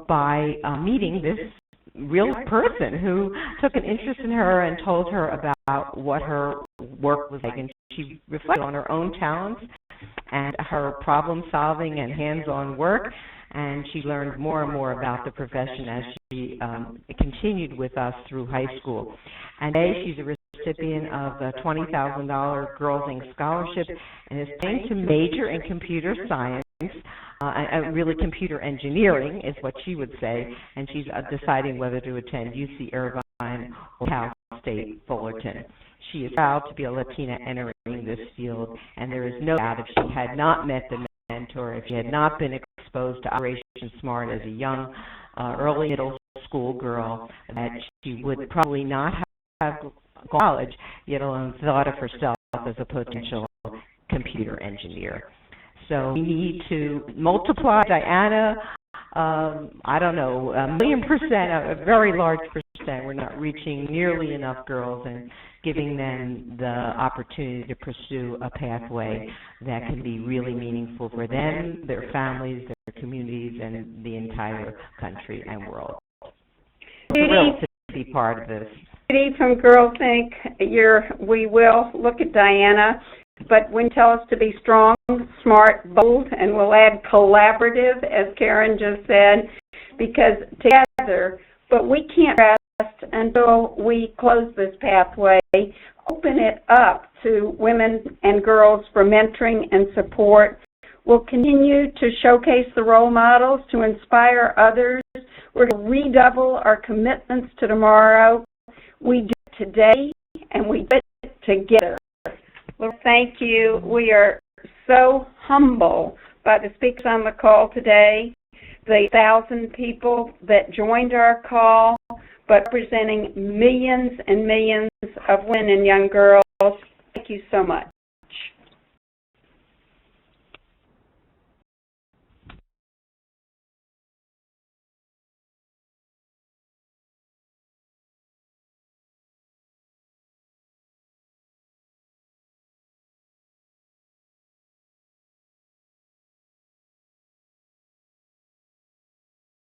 by meeting this real person who took an interest in her and told her about what her work was like. And she reflected on her own talents and her problem-solving and hands-on work, and she learned more and more about the profession as she continued with us through high school. And today she's a recipient of the $20,000 Girls Inc. Scholarship and is planning to major in computer science. Really computer engineering is what she would say, and she's deciding whether to attend UC Irvine or Cal State Fullerton. She is proud to be a Latina entering this field, and there is no doubt if she had not met the mentor, if she had not been exposed to Operation Smart as a young, early middle school girl, that she would probably not have gone to college, yet alone thought of herself as a potential computer engineer. So we need to multiply Diana, I don't know, 1,000,000%, a very large percent. We're not reaching nearly enough girls and giving them the opportunity to pursue a pathway that can be really meaningful for them, their families, their communities, and the entire country and world. We're thrilled to be part of this. Edie from Girls Inc., we will look at Diana, but when you tell us to be strong, smart, bold, and we'll add collaborative, as Karen just said, because together, but we can't rest until we close this pathway, open it up to women and girls for mentoring and support. We'll continue to showcase the role models to inspire others. We're going to redouble our commitments to tomorrow. We do it today, and we do it together. Well, thank you. We are so humbled by the speakers on the call today, the 1,000 people that joined our call, but representing millions and millions of women and young girls. Thank you so much.